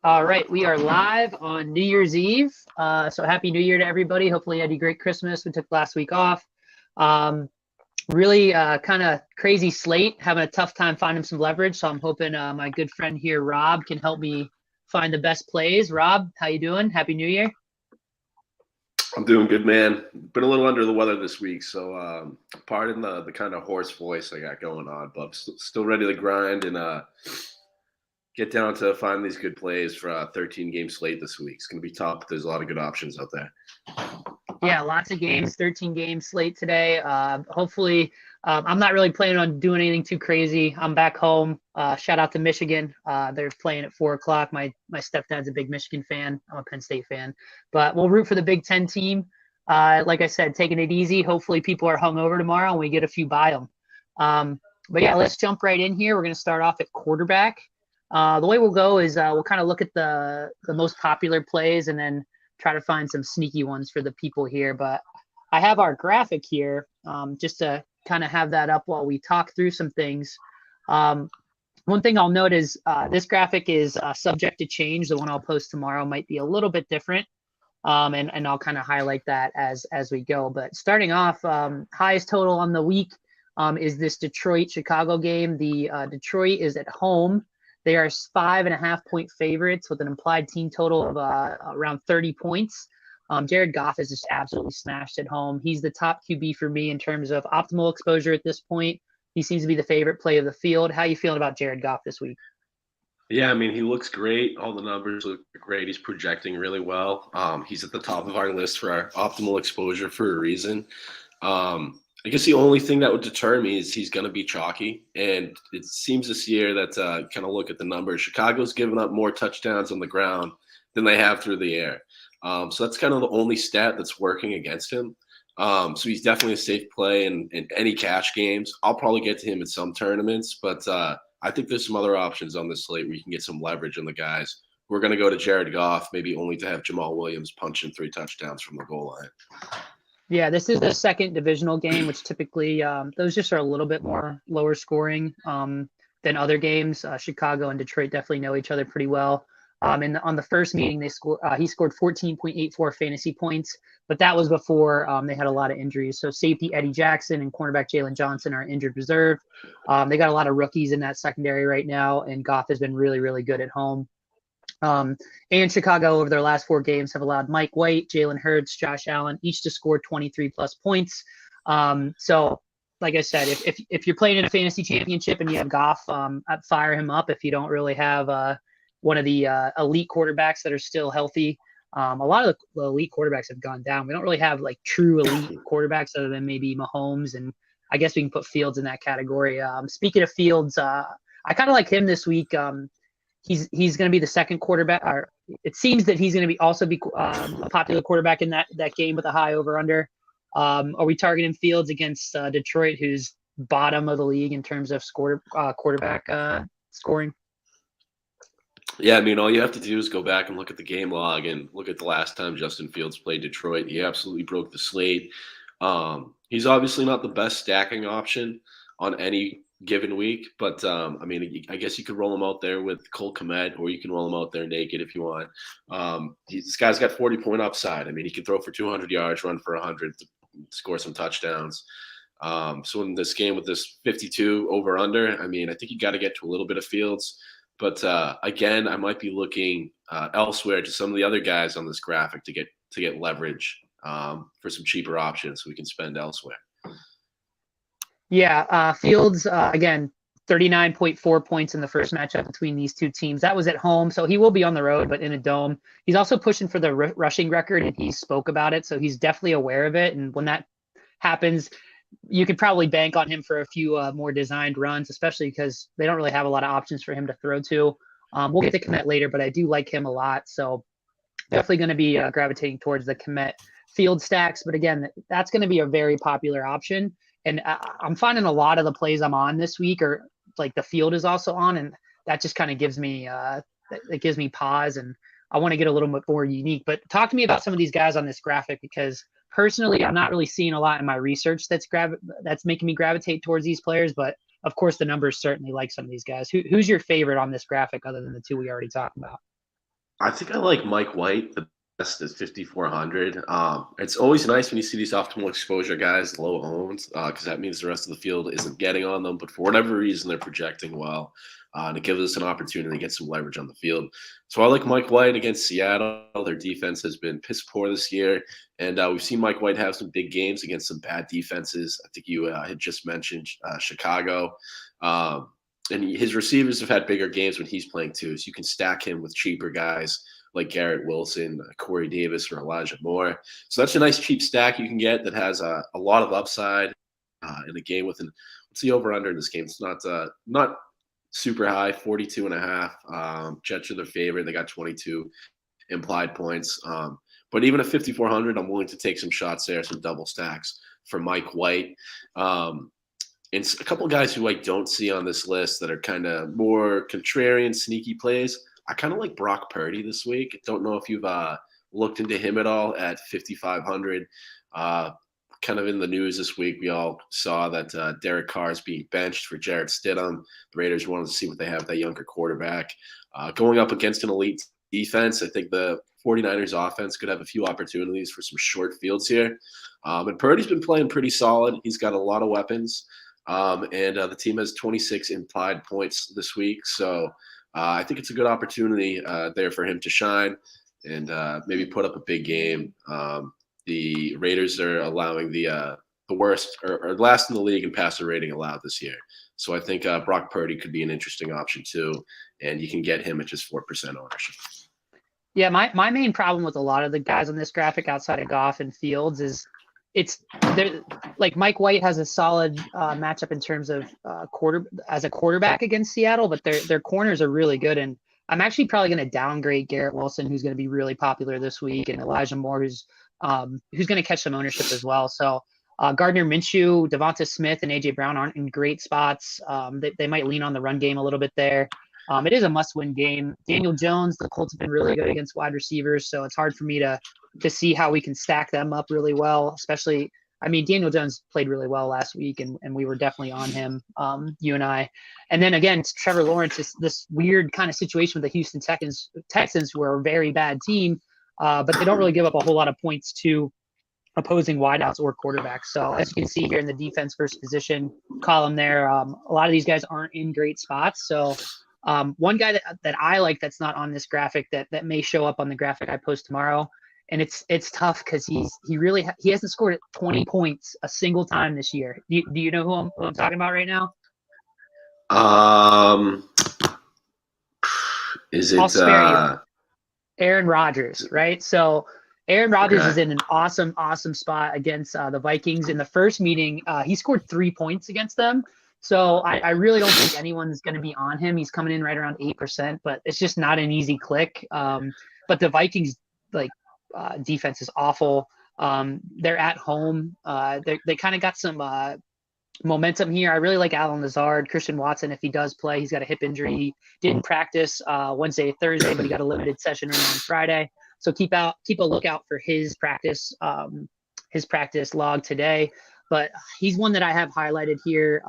All right, we are live on New Year's Eve. So happy New Year to everybody. Hopefully you had a great Christmas. We took last week off. Um, really kind of crazy slate, having a tough time finding some leverage. So I'm hoping my good friend here, Rob, can help me find the best plays. Rob, how you doing? Happy New Year. I'm doing good, man. Been a little under the weather this week, so pardon the kind of hoarse voice I got going on, but still ready to grind and get down to find these good plays for a 13 game slate this week. It's gonna be tough, but there's a lot of good options out there. Yeah, lots of games, 13 game slate today. Hopefully, I'm not really planning on doing anything too crazy. I'm back home. Shout out to Michigan. They're playing at 4 o'clock. My stepdad's a big Michigan fan. I'm a Penn State fan, but we'll root for the Big Ten team. Like I said, taking it easy. Hopefully, people are hungover tomorrow and we get a few by them. But yeah, let's jump right in here. We're going to start off at quarterback. The way we'll go is we'll kind of look at the most popular plays and then try to find some sneaky ones for the people here. But I have our graphic here just to kind of have that up while we talk through some things. Um, One thing I'll note is this graphic is subject to change. The one I'll post tomorrow might be a little bit different. And I'll kind of highlight that as we go. But starting off, highest total on the week is this Detroit-Chicago game. The Detroit is at home. They are 5.5 point favorites with an implied team total of around 30 points. Jared Goff is just absolutely smashed at home. He's the top QB for me in terms of optimal exposure at this point. He seems to be the favorite play of the field. How are you feeling about Jared Goff this week? Yeah, I mean, he looks great. All the numbers look great. He's projecting really well. He's at the top of our list for our optimal exposure for a reason. I guess the only thing that would deter me is he's going to be chalky. And it seems this year that kind of look at the numbers, Chicago's given up more touchdowns on the ground than they have through the air. So that's kind of the only stat that's working against him. So he's definitely a safe play in any cash games. I'll probably get to him in some tournaments, but I think there's some other options on this slate where you can get some leverage on the guys. We're going to go to Jared Goff, maybe only to have Jamal Williams punching 3 touchdowns from the goal line. Yeah, this is the second divisional game, which typically those just are a little bit more lower scoring than other games. Chicago and Detroit definitely know each other pretty well. And on the first meeting, he scored 14.84 fantasy points, but that was before they had a lot of injuries. So safety Eddie Jackson and cornerback Jalen Johnson are injured reserve. They got a lot of rookies in that secondary right now, and Goff has been really, really good at home. And Chicago over their last 4 games have allowed Mike White, Jalen Hurts, Josh Allen each to score 23 plus points. So like I said, if you're playing in a fantasy championship and you have Goff, I'd fire him up. If you don't really have one of the elite quarterbacks that are still healthy, a lot of the elite quarterbacks have gone down. We don't really have like true elite quarterbacks other than maybe Mahomes, and I guess we can put Fields in that category. Speaking of Fields, I kind of like him this week. He's going to be the second quarterback. Or it seems that he's going to be a popular quarterback in that game with a high over under. Are we targeting Fields against Detroit, who's bottom of the league in terms of quarterback scoring? Yeah, I mean, all you have to do is go back and look at the game log and look at the last time Justin Fields played Detroit. He absolutely broke the slate. He's obviously not the best stacking option on any given week, but I mean, I guess you could roll him out there with Cole Kmet, or you can roll him out there naked if you want. This guy's got 40-point upside. I mean, he can throw for 200 yards, run for 100, score some touchdowns. So in this game with this 52 over under, I mean, I think you got to get to a little bit of Fields. But again, I might be looking elsewhere to some of the other guys on this graphic to get leverage for some cheaper options so we can spend elsewhere. Yeah, Fields, again, 39.4 points in the first matchup between these two teams. That was at home, so he will be on the road, but in a dome. He's also pushing for the rushing record, and he spoke about it, so he's definitely aware of it. And when that happens, you could probably bank on him for a few more designed runs, especially because they don't really have a lot of options for him to throw to. We'll get to Komet later, but I do like him a lot, so definitely going to be gravitating towards the Komet field stacks. But again, that's going to be a very popular option. And I'm finding a lot of the plays I'm on this week are like the field is also on, and that just kind of gives me it gives me pause, and I want to get a little bit more unique. But talk to me about some of these guys on this graphic, because personally, I'm not really seeing a lot in my research that's making me gravitate towards these players. But of course, the numbers certainly like some of these guys. Who's your favorite on this graphic other than the two we already talked about? I think I like Mike White the best at 5,400. It's always nice when you see these optimal exposure guys low owned because that means the rest of the field isn't getting on them. But for whatever reason, they're projecting well, and it gives us an opportunity to get some leverage on the field. So I like Mike White against Seattle. Their defense has been piss poor this year, and we've seen Mike White have some big games against some bad defenses. I think you had just mentioned Chicago. Um, and his receivers have had bigger games when he's playing too. So you can stack him with cheaper guys like Garrett Wilson, Corey Davis, or Elijah Moore. So that's a nice cheap stack you can get that has a lot of upside in a game with what's the over under in this game? It's not super high, 42.5. Jets are their favorite. They got 22 implied points. But even at 5,400, I'm willing to take some shots there, some double stacks for Mike White. And a couple of guys who I don't see on this list that are kind of more contrarian, sneaky plays. I kind of like Brock Purdy this week. Don't know if you've looked into him at all at 5,500. Kind of in the news this week, we all saw that Derek Carr is being benched for Jarrett Stidham. The Raiders wanted to see what they have with that younger quarterback. Going up against an elite defense, I think the 49ers offense could have a few opportunities for some short fields here. And Purdy's been playing pretty solid. He's got a lot of weapons. And the team has 26 implied points this week. So I think it's a good opportunity there for him to shine and maybe put up a big game. The Raiders are allowing the worst or last in the league in passer rating allowed this year. So I think Brock Purdy could be an interesting option too. And you can get him at just 4% ownership. Yeah, my main problem with a lot of the guys on this graphic outside of Goff and Fields is it's there. Like Mike White has a solid matchup in terms of as a quarterback against Seattle, but their corners are really good. And I'm actually probably going to downgrade Garrett Wilson, who's going to be really popular this week, and Elijah Moore, who's going to catch some ownership as well. So Gardner Minshew, Devonta Smith, and AJ Brown aren't in great spots. They might lean on the run game a little bit there. It is a must-win game. Daniel Jones, the Colts have been really good against wide receivers, so it's hard for me to see how we can stack them up really well. Especially, I mean, Daniel Jones played really well last week, and we were definitely on him, you and I. And then again, Trevor Lawrence is this weird kind of situation with the Houston Texans, who are a very bad team, but they don't really give up a whole lot of points to opposing wideouts or quarterbacks. So as you can see here in the defense versus position column there, a lot of these guys aren't in great spots. So one guy that I like that's not on this graphic that may show up on the graphic I post tomorrow, and it's tough because he hasn't scored 20 points a single time this year. Do you know who I'm talking about right now? Is it I'll spare you. Aaron Rodgers, right? So Aaron Rodgers is in an awesome spot against the Vikings. In the first meeting, he scored 3 points against them. So I really don't think anyone's going to be on him. He's coming in right around 8%, but it's just not an easy click. But the Vikings defense is awful. They're at home. They kind of got some momentum here. I really like Allen Lazard, Christian Watson. If he does play, he's got a hip injury. He didn't practice Wednesday, Thursday, but he got a limited session on Friday. So keep a lookout for his practice log today. But he's one that I have highlighted here.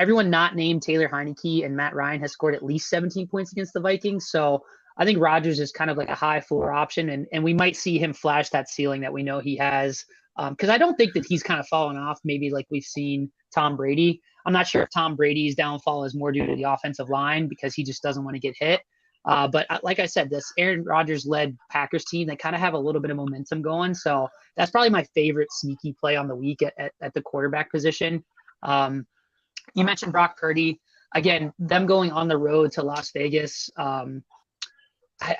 Everyone not named Taylor Heineke and Matt Ryan has scored at least 17 points against the Vikings. So I think Rodgers is kind of like a high floor option, and we might see him flash that ceiling that we know he has. Because I don't think that he's kind of fallen off, maybe like we've seen Tom Brady. I'm not sure if Tom Brady's downfall is more due to the offensive line because he just doesn't want to get hit. But like I said, this Aaron Rodgers-led Packers team, they kind of have a little bit of momentum going. So that's probably my favorite sneaky play on the week at the quarterback position. You mentioned Brock Purdy. Again, them going on the road to Las Vegas. I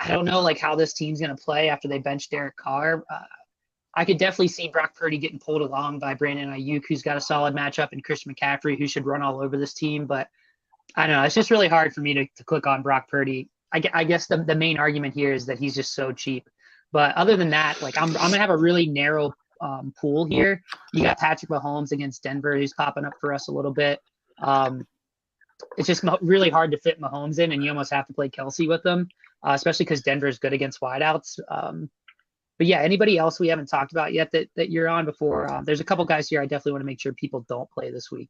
don't know like how this team's going to play after they bench Derek Carr. I could definitely see Brock Purdy getting pulled along by Brandon Ayuk, who's got a solid matchup, and Christian McCaffrey, who should run all over this team. But I don't know. It's just really hard for me to click on Brock Purdy. I guess the main argument here is that he's just so cheap. But other than that, like I'm going to have a really narrow pool here. You got Patrick Mahomes against Denver, who's popping up for us a little bit. It's just really hard to fit Mahomes in, and you almost have to play Kelsey with them, especially because Denver is good against wideouts. But yeah, anybody else we haven't talked about yet that you're on before? There's a couple guys here I definitely want to make sure people don't play this week.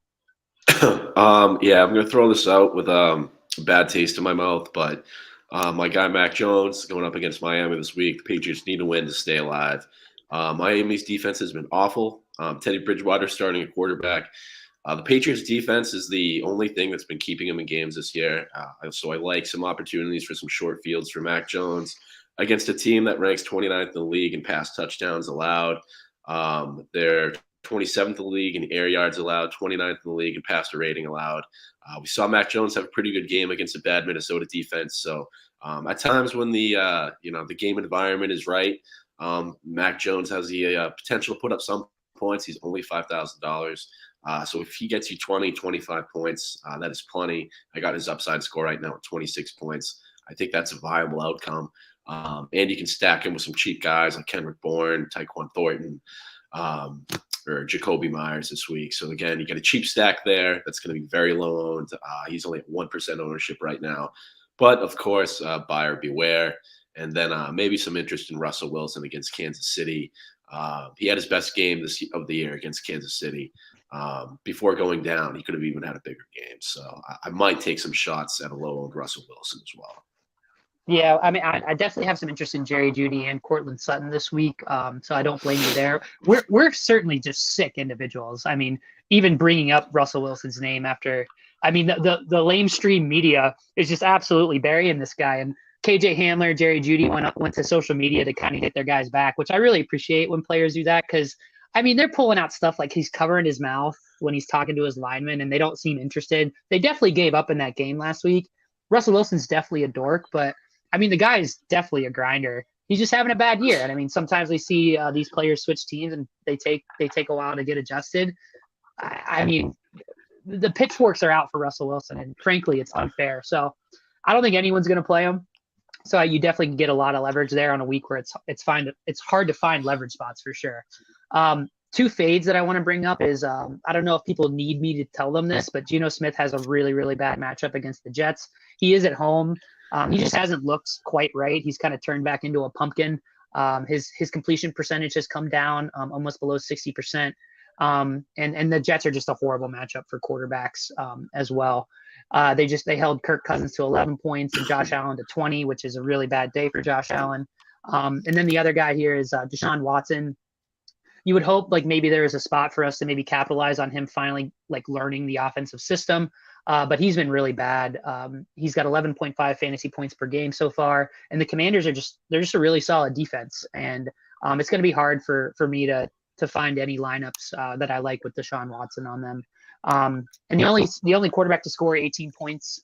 Yeah, I'm going to throw this out with a bad taste in my mouth, but My guy Mac Jones going up against Miami this week. The Patriots need to win to stay alive. Miami's defense has been awful. Teddy Bridgewater starting at quarterback. The Patriots defense is the only thing that's been keeping them in games this year. So I like some opportunities for some short fields for Mac Jones against a team that ranks 29th in the league in pass touchdowns allowed. They're 27th in the league in air yards allowed, 29th in the league in passer rating allowed. We saw Mac Jones have a pretty good game against a bad Minnesota defense. So at times when the game environment is right, Mac Jones has the potential to put up some points. He's only $5,000. So if he gets you 20, 25 points, that is plenty. I got his upside score right now at 26 points. I think that's a viable outcome. And you can stack him with some cheap guys like Kendrick Bourne, Tyquan Thornton, or Jacoby Myers this week. So again, you get a cheap stack there. That's going to be very low owned. He's only at 1% ownership right now. But of course, buyer beware. And then maybe some interest in Russell Wilson against Kansas City. He had his best game of the year against Kansas City. Before going down, he could have even had a bigger game. So I might take some shots at a low-owned Russell Wilson as well. Yeah, I mean, I definitely have some interest in Jerry Jeudy and Cortland Sutton this week, so I don't blame you there. We're certainly just sick individuals. I mean, even bringing up Russell Wilson's name after, I mean, the lamestream media is just absolutely burying this guy. And KJ Hamler, Jerry Jeudy went to social media to kind of get their guys back, which I really appreciate when players do that because, I mean, they're pulling out stuff like he's covering his mouth when he's talking to his linemen, and they don't seem interested. They definitely gave up in that game last week. Russell Wilson's definitely a dork, but I mean, the guy is definitely a grinder. He's just having a bad year. And I mean, sometimes we see these players switch teams and they take a while to get adjusted. I mean, the pitchforks are out for Russell Wilson, and frankly, it's unfair. So I don't think anyone's going to play him. So you definitely can get a lot of leverage there on a week where it's hard to find leverage spots for sure. Two fades that I want to bring up is I don't know if people need me to tell them this, but Geno Smith has a really, really bad matchup against the Jets. He is at home. He just hasn't looked quite right. He's kind of turned back into a pumpkin. His completion percentage has come down almost below 60%. And the Jets are just a horrible matchup for quarterbacks as well. They held Kirk Cousins to 11 points and Josh Allen to 20, which is a really bad day for Josh Allen. And then the other guy here is Deshaun Watson. You would hope like maybe there is a spot for us to maybe capitalize on him finally like learning the offensive system. But he's been really bad. He's got 11.5 fantasy points per game so far. And the Commanders they're just a really solid defense. And it's going to be hard for me to find any lineups that I like with Deshaun Watson on them. And the only quarterback to score 18 points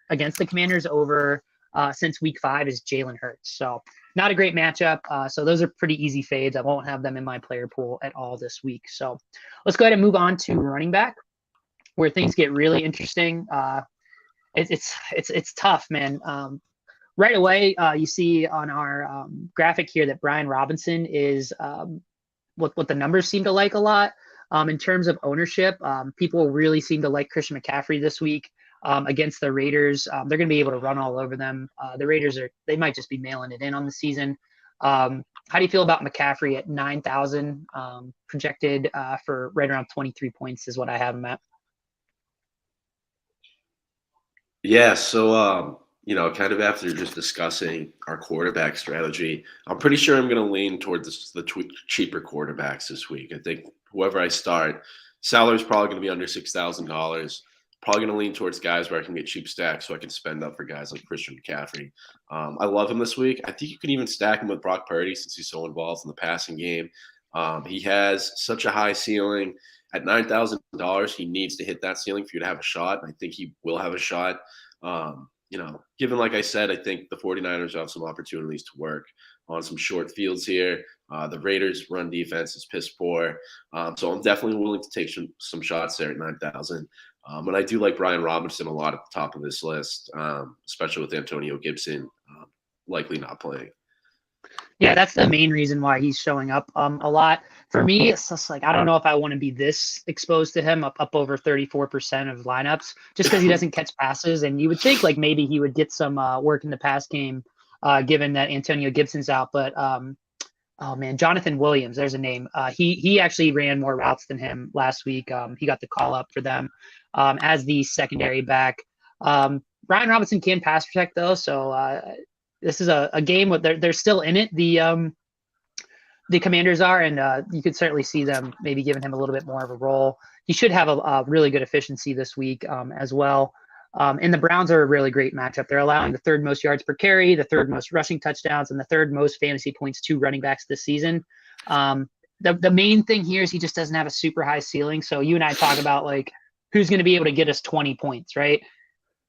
against the Commanders over since week 5 is Jalen Hurts. So not a great matchup. So those are pretty easy fades. I won't have them in my player pool at all this week. So let's go ahead and move on to running back, where things get really interesting. It's tough, man. Right away, you see on our graphic here that Brian Robinson is what the numbers seem to like a lot. In terms of ownership, people really seem to like Christian McCaffrey this week against the Raiders. They're going to be able to run all over them. The Raiders they might just be mailing it in on the season. How do you feel about McCaffrey at 9,000 projected for right around 23 points is what I have him at? Yeah, so kind of after just discussing our quarterback strategy, I'm pretty sure I'm going to lean toward the cheaper quarterbacks this week. I think whoever I start, salary's probably going to be under $6,000. Probably going to lean towards guys where I can get cheap stacks so I can spend up for guys like Christian McCaffrey. I love him this week. I think you can even stack him with Brock Purdy since he's so involved in the passing game. He has such a high ceiling. At $9,000, he needs to hit that ceiling for you to have a shot. And I think he will have a shot. Given, like I said, I think the 49ers have some opportunities to work on some short fields here. The Raiders' run defense is piss poor. So I'm definitely willing to take some shots there at 9,000. And I do like Brian Robinson a lot at the top of this list, especially with Antonio Gibson likely not playing. Yeah, that's the main reason why he's showing up a lot. For me, it's just like I don't know if I want to be this exposed to him up over 34% of lineups just because he doesn't catch passes. And you would think like maybe he would get some work in the pass game given that Antonio Gibson's out. But oh man, Jonathan Williams, there's a name. He actually ran more routes than him last week. He got the call up for them as the secondary back. Brian Robinson can pass protect though, so this is a game where they're still in it. The Commanders are, and you could certainly see them maybe giving him a little bit more of a role. He should have a really good efficiency this week as well. And the Browns are a really great matchup. They're allowing the third most yards per carry, the third most rushing touchdowns, and the third most fantasy points to running backs this season. The main thing here is he just doesn't have a super high ceiling. So you and I talk about like who's going to be able to get us 20 points, right?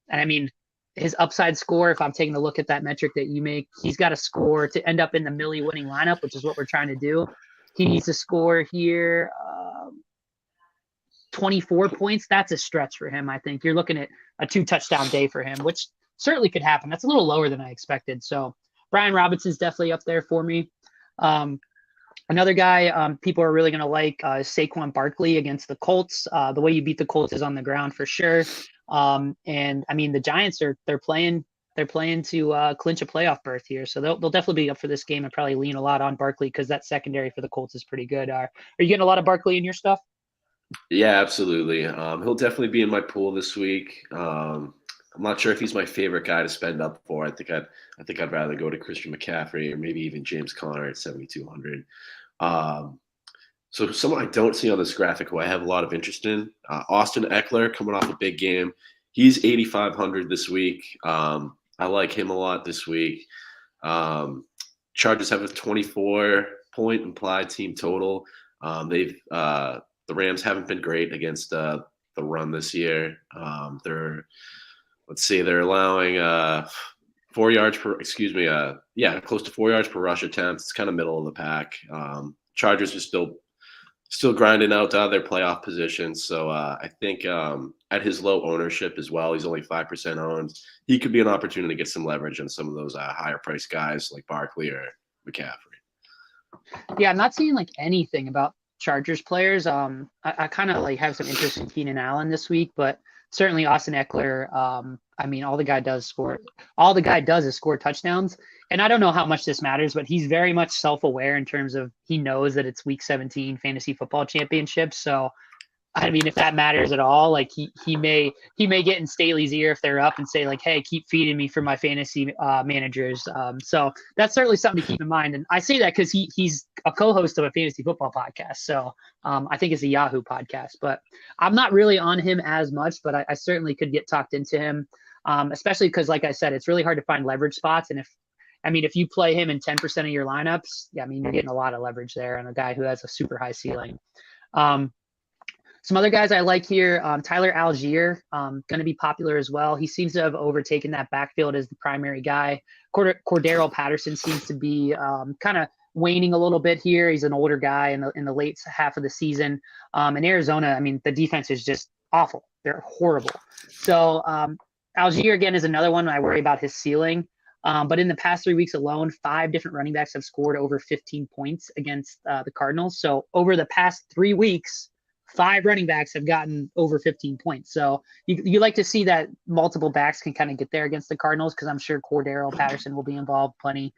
And I mean, his upside score, if I'm taking a look at that metric that you make, he's got to score to end up in the Millie winning lineup, which is what we're trying to do. He needs to score here 24 points. That's a stretch for him, I think. You're looking at a 2-touchdown day for him, which certainly could happen. That's a little lower than I expected. So Brian Robinson's definitely up there for me. Another guy people are really going to like is Saquon Barkley against the Colts. The way you beat the Colts is on the ground for sure. And I mean, the Giants they're playing to clinch a playoff berth here. So they'll definitely be up for this game and probably lean a lot on Barkley because that secondary for the Colts is pretty good. Are you getting a lot of Barkley in your stuff? Yeah, absolutely. He'll definitely be in my pool this week. I'm not sure if he's my favorite guy to spend up for. I think I'd rather go to Christian McCaffrey or maybe even James Conner at 7,200. So someone I don't see on this graphic who I have a lot of interest in, Austin Eckler coming off a big game. He's 8,500 this week. I like him a lot this week. Chargers have a 24-point implied team total. The Rams haven't been great against the run this year. They're allowing 4 yards per, close to 4 yards per rush attempt. It's kind of middle of the pack. Chargers are still grinding out their playoff position. So I think at his low ownership as well, he's only 5% owned. He could be an opportunity to get some leverage on some of those higher priced guys like Barkley or McCaffrey. Yeah, I'm not seeing like anything about Chargers players. I kind of like have some interest in Keenan Allen this week, but certainly Austin Eckler. I mean, all the guy does is score touchdowns. And I don't know how much this matters, but he's very much self-aware in terms of he knows that it's week 17 fantasy football championship. So, I mean, if that matters at all, like he may get in Staley's ear if they're up and say like, hey, keep feeding me for my fantasy managers. So that's certainly something to keep in mind. And I say that because he's a co-host of a fantasy football podcast. So I think it's a Yahoo podcast, but I'm not really on him as much, but I certainly could get talked into him, especially because, like I said, it's really hard to find leverage spots. And if you play him in 10% of your lineups, yeah, I mean, you're getting a lot of leverage there on a guy who has a super high ceiling. Some other guys I like here, Tyler Algier, going to be popular as well. He seems to have overtaken that backfield as the primary guy. Cordero Patterson seems to be kind of waning a little bit here. He's an older guy in the late half of the season. In Arizona, I mean, the defense is just awful. They're horrible. So Algier, again, is another one I worry about his ceiling. But in the past 3 weeks alone, 5 different running backs have scored over 15 points against the Cardinals. So over the past 3 weeks, 5 running backs have gotten over 15 points. So you like to see that multiple backs can kind of get there against the Cardinals because I'm sure Cordero Patterson will be involved plenty,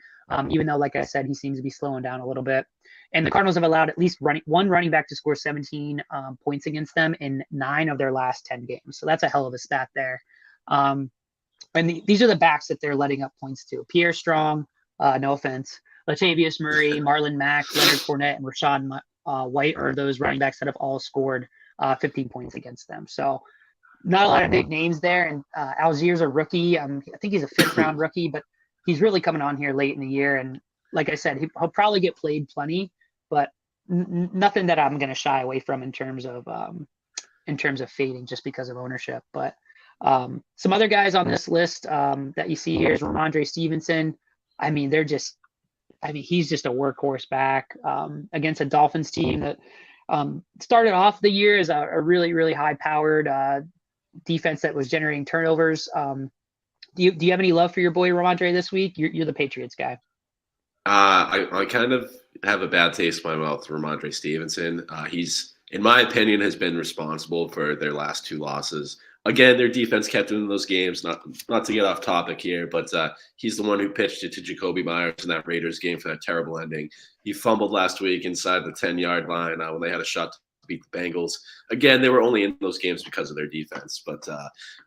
even though, like I said, he seems to be slowing down a little bit. And the Cardinals have allowed at least one running back to score 17 points against them in 9 of their last 10 games. So that's a hell of a stat there. And these are the backs that they're letting up points to. Pierre Strong, no offense, Latavius Murray, Marlon Mack, Leonard Fournette, and Rashawn White are those running backs that have all scored 15 points against them. So not a lot of big names there. And Algier's a rookie. I think he's a 5th-round rookie, but he's really coming on here late in the year. And like I said, he'll probably get played plenty, but nothing that I'm going to shy away from in terms of fading just because of ownership. But some other guys on this list that you see here is Ramondre Stevenson. I mean, he's just a workhorse back against a Dolphins team that started off the year as a really, really high-powered defense that was generating turnovers. Do you have any love for your boy Ramondre this week? You're the Patriots guy. I kind of have a bad taste in my mouth for Ramondre Stevenson. He's, in my opinion, has been responsible for their last 2 losses. Again, their defense kept them in those games. Not to get off topic here, but he's the one who pitched it to Jacoby Myers in that Raiders game for that terrible ending. He fumbled last week inside the 10-yard line when they had a shot to beat the Bengals. Again, they were only in those games because of their defense. But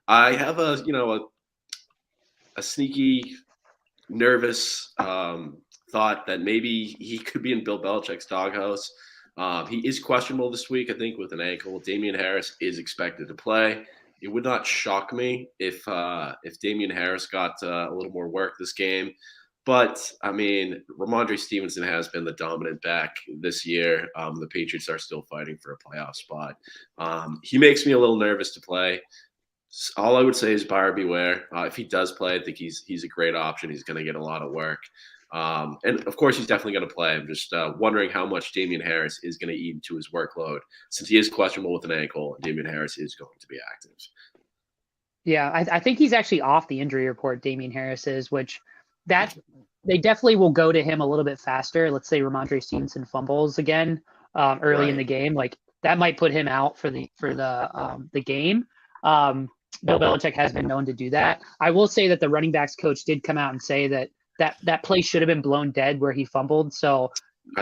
I have a a sneaky, nervous thought that maybe he could be in Bill Belichick's doghouse. He is questionable this week, I think, with an ankle. Damian Harris is expected to play. It would not shock me if Damian Harris got a little more work this game. But, I mean, Ramondre Stevenson has been the dominant back this year. The Patriots are still fighting for a playoff spot. He makes me a little nervous to play. All I would say is buyer beware. If he does play, I think he's a great option. He's going to get a lot of work. And, of course, he's definitely going to play. I'm just wondering how much Damian Harris is going to eat into his workload. Since he is questionable with an ankle, Damian Harris is going to be active. Yeah, I think he's actually off the injury report, Damian Harris is, which that they definitely will go to him a little bit faster. Let's say Ramondre Stevenson fumbles again early in the game. Like that might put him out for the game. Bill Belichick has been known to do that. I will say that the running backs coach did come out and say that play should have been blown dead where he fumbled. So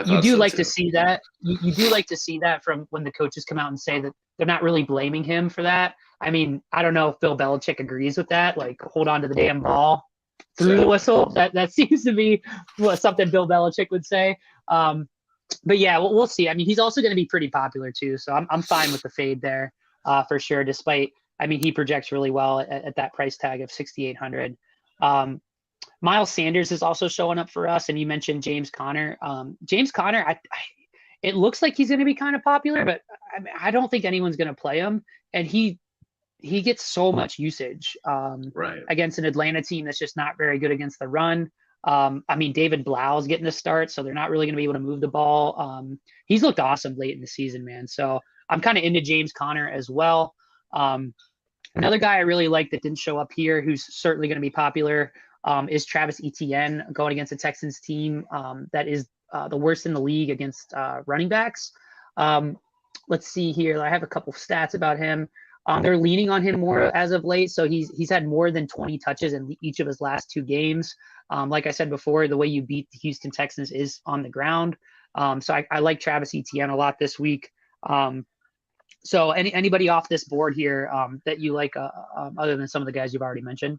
you do like to see that. You do like to see that from when the coaches come out and say that they're not really blaming him for that. I mean, I don't know if Bill Belichick agrees with that. Like, hold on to the damn ball through the whistle. That seems to be something Bill Belichick would say. But yeah, we'll see. I mean, he's also going to be pretty popular too, so I'm fine with the fade there for sure. Despite, I mean, he projects really well at that price tag of 6,800. Miles Sanders is also showing up for us, and you mentioned James Conner. James Conner, it looks like he's going to be kind of popular, but I don't think anyone's going to play him, and he gets so much usage against an Atlanta team that's just not very good against the run. I mean, David Blau's getting the start, so they're not really going to be able to move the ball. He's looked awesome late in the season, man. So I'm kind of into James Conner as well. Another guy I really like that didn't show up here, who's certainly going to be popular, is Travis Etienne going against the Texans team that is the worst in the league against running backs. Let's see here. I have a couple stats about him. They're leaning on him more as of late. So he's had more than 20 touches in each of his last two games. Like I said before, the way you beat the Houston Texans is on the ground. So I like Travis Etienne a lot this week. So anybody off this board here that you like other than some of the guys you've already mentioned?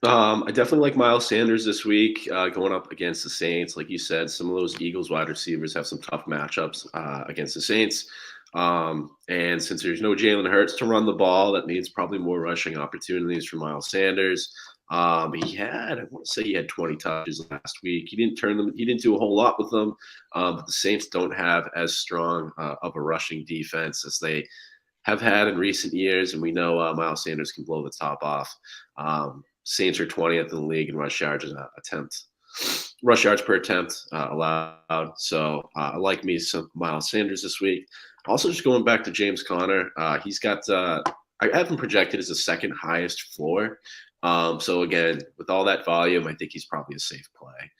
I definitely like Miles Sanders this week going up against the Saints. Like you said, some of those Eagles wide receivers have some tough matchups against the Saints. And since there's no Jalen Hurts to run the ball, that means probably more rushing opportunities for Miles Sanders. I want to say he had 20 touches last week. He didn't do a whole lot with them. But the Saints don't have as strong of a rushing defense as they have had in recent years. And we know Miles Sanders can blow the top off. Saints are 20th in the league in rush yards per attempt allowed. So I like me some Miles Sanders this week. Also, just going back to James Conner, he's got I have him projected as the second highest floor. So again, with all that volume, I think he's probably a safe play.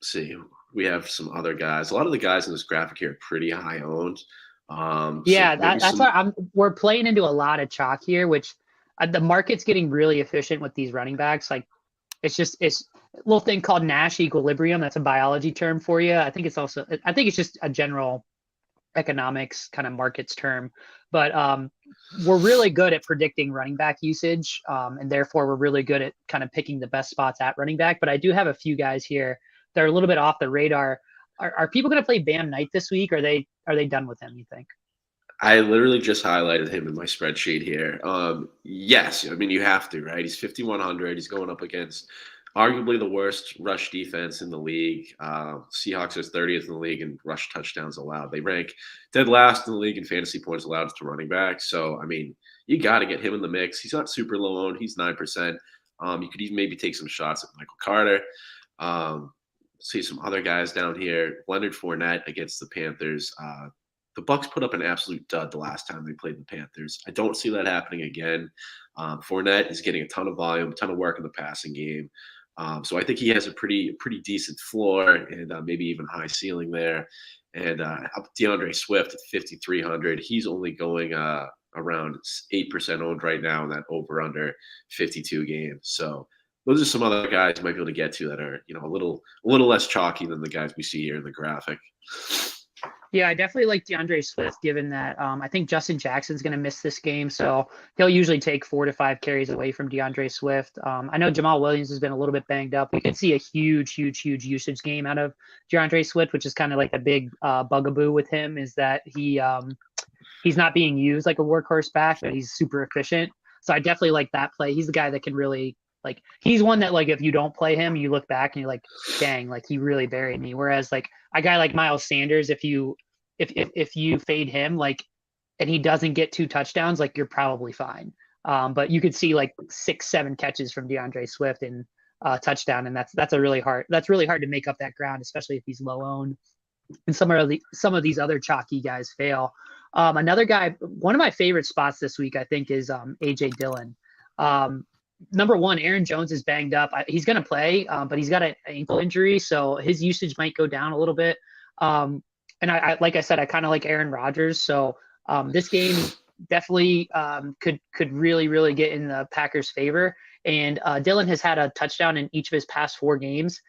See, we have some other guys. A lot of the guys in this graphic here are pretty high owned. That's why we're playing into a lot of chalk here, which the market's getting really efficient with these running backs. Like it's a little thing called Nash equilibrium. That's a biology term for you. I think it's just a general economics kind of markets term, but we're really good at predicting running back usage. And therefore we're really good at kind of picking the best spots at running back. But I do have a few guys here that are a little bit off the radar. Are people going to play Bam Knight this week? Are they done with him, you think? I literally just highlighted him in my spreadsheet here. Yes, I mean, you have to, right? He's 5,100. He's going up against arguably the worst rush defense in the league. Seahawks are 30th in the league in rush touchdowns allowed. They rank dead last in the league in fantasy points allowed to running back. So, I mean, you got to get him in the mix. He's not super low owned. He's 9%. You could even maybe take some shots at Michael Carter. See some other guys down here. Leonard Fournette against the Panthers. The Bucs put up an absolute dud the last time they played the Panthers. I don't see that happening again. Fournette is getting a ton of volume, a ton of work in the passing game. So I think he has a pretty decent floor and maybe even high ceiling there. And DeAndre Swift at 5,300. He's only going around 8% owned right now in that over/under 52 games. So those are some other guys you might be able to get to that are a little less chalky than the guys we see here in the graphic. Yeah, I definitely like DeAndre Swift, given that I think Justin Jackson's going to miss this game, so he'll usually take 4 to 5 carries away from DeAndre Swift. I know Jamal Williams has been a little bit banged up. We could see a huge usage game out of DeAndre Swift, which is kind of like a big bugaboo with him, is that he's not being used like a workhorse back, but he's super efficient. So I definitely like that play. He's the guy that can really like. He's one that like if you don't play him, you look back and you're like, dang, like he really buried me. Whereas like a guy like Miles Sanders, if you fade him like and he doesn't get 2 touchdowns, like you're probably fine. But you could see like 6, 7 catches from DeAndre Swift and touchdown, and that's really hard to make up that ground, especially if he's low owned. And some of these other chalky guys fail. Another guy, one of my favorite spots this week, I think, is AJ Dillon. Number one, Aaron Jones is banged up. He's going to play, but he's got an ankle injury, so his usage might go down a little bit. And I like I said, I kind of like Aaron Rodgers, so this game definitely could really get in the Packers' favor. And Dillon has had a touchdown in each of his past 4 games.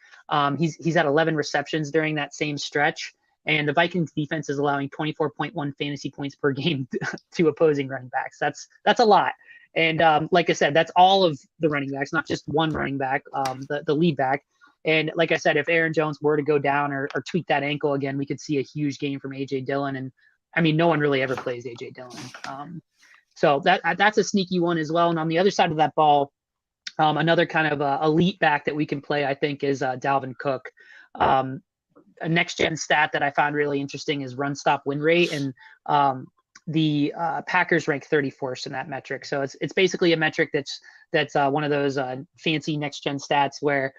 He's had 11 receptions during that same stretch, and the Vikings defense is allowing 24.1 fantasy points per game to opposing running backs. That's a lot. And like I said, that's all of the running backs, not just one running back, the lead back. And like I said, if Aaron Jones were to go down or tweak that ankle again, we could see a huge game from AJ Dillon. And I mean, no one really ever plays AJ Dillon. So that's a sneaky one as well. And on the other side of that ball, another kind of elite back that we can play, I think, is Dalvin Cook. A next-gen stat that I found really interesting is run stop win rate, and the Packers rank 34th in that metric. So it's basically a metric that's one of those fancy next-gen stats where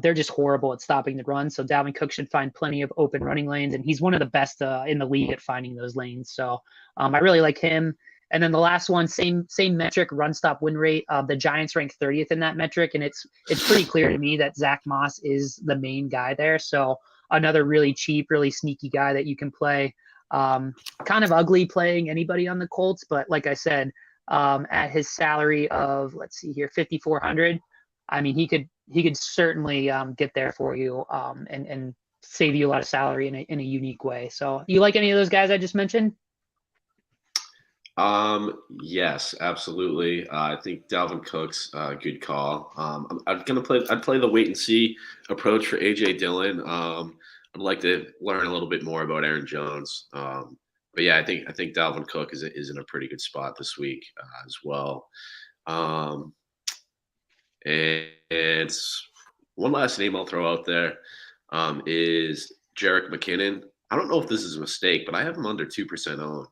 they're just horrible at stopping the run. So Dalvin Cook should find plenty of open running lanes, and he's one of the best in the league at finding those lanes. So I really like him. And then the last one, same metric, run stop win rate. The Giants rank 30th in that metric, and it's pretty clear to me that Zach Moss is the main guy there. So another really cheap, really sneaky guy that you can play. Kind of ugly playing anybody on the Colts, but like I said, at his salary of, let's see here, 5,400, I mean he could certainly get there for you and save you a lot of salary in a unique way. So you like any of those guys I just mentioned? Yes, absolutely. I think Dalvin Cook's a good call. I'd play the wait and see approach for AJ Dillon. I'd like to learn a little bit more about Aaron Jones. But yeah, I think Dalvin Cook is in a pretty good spot this week as well. And it's one last name I'll throw out there is Jerick McKinnon. I don't know if this is a mistake, but I have him under 2% owned.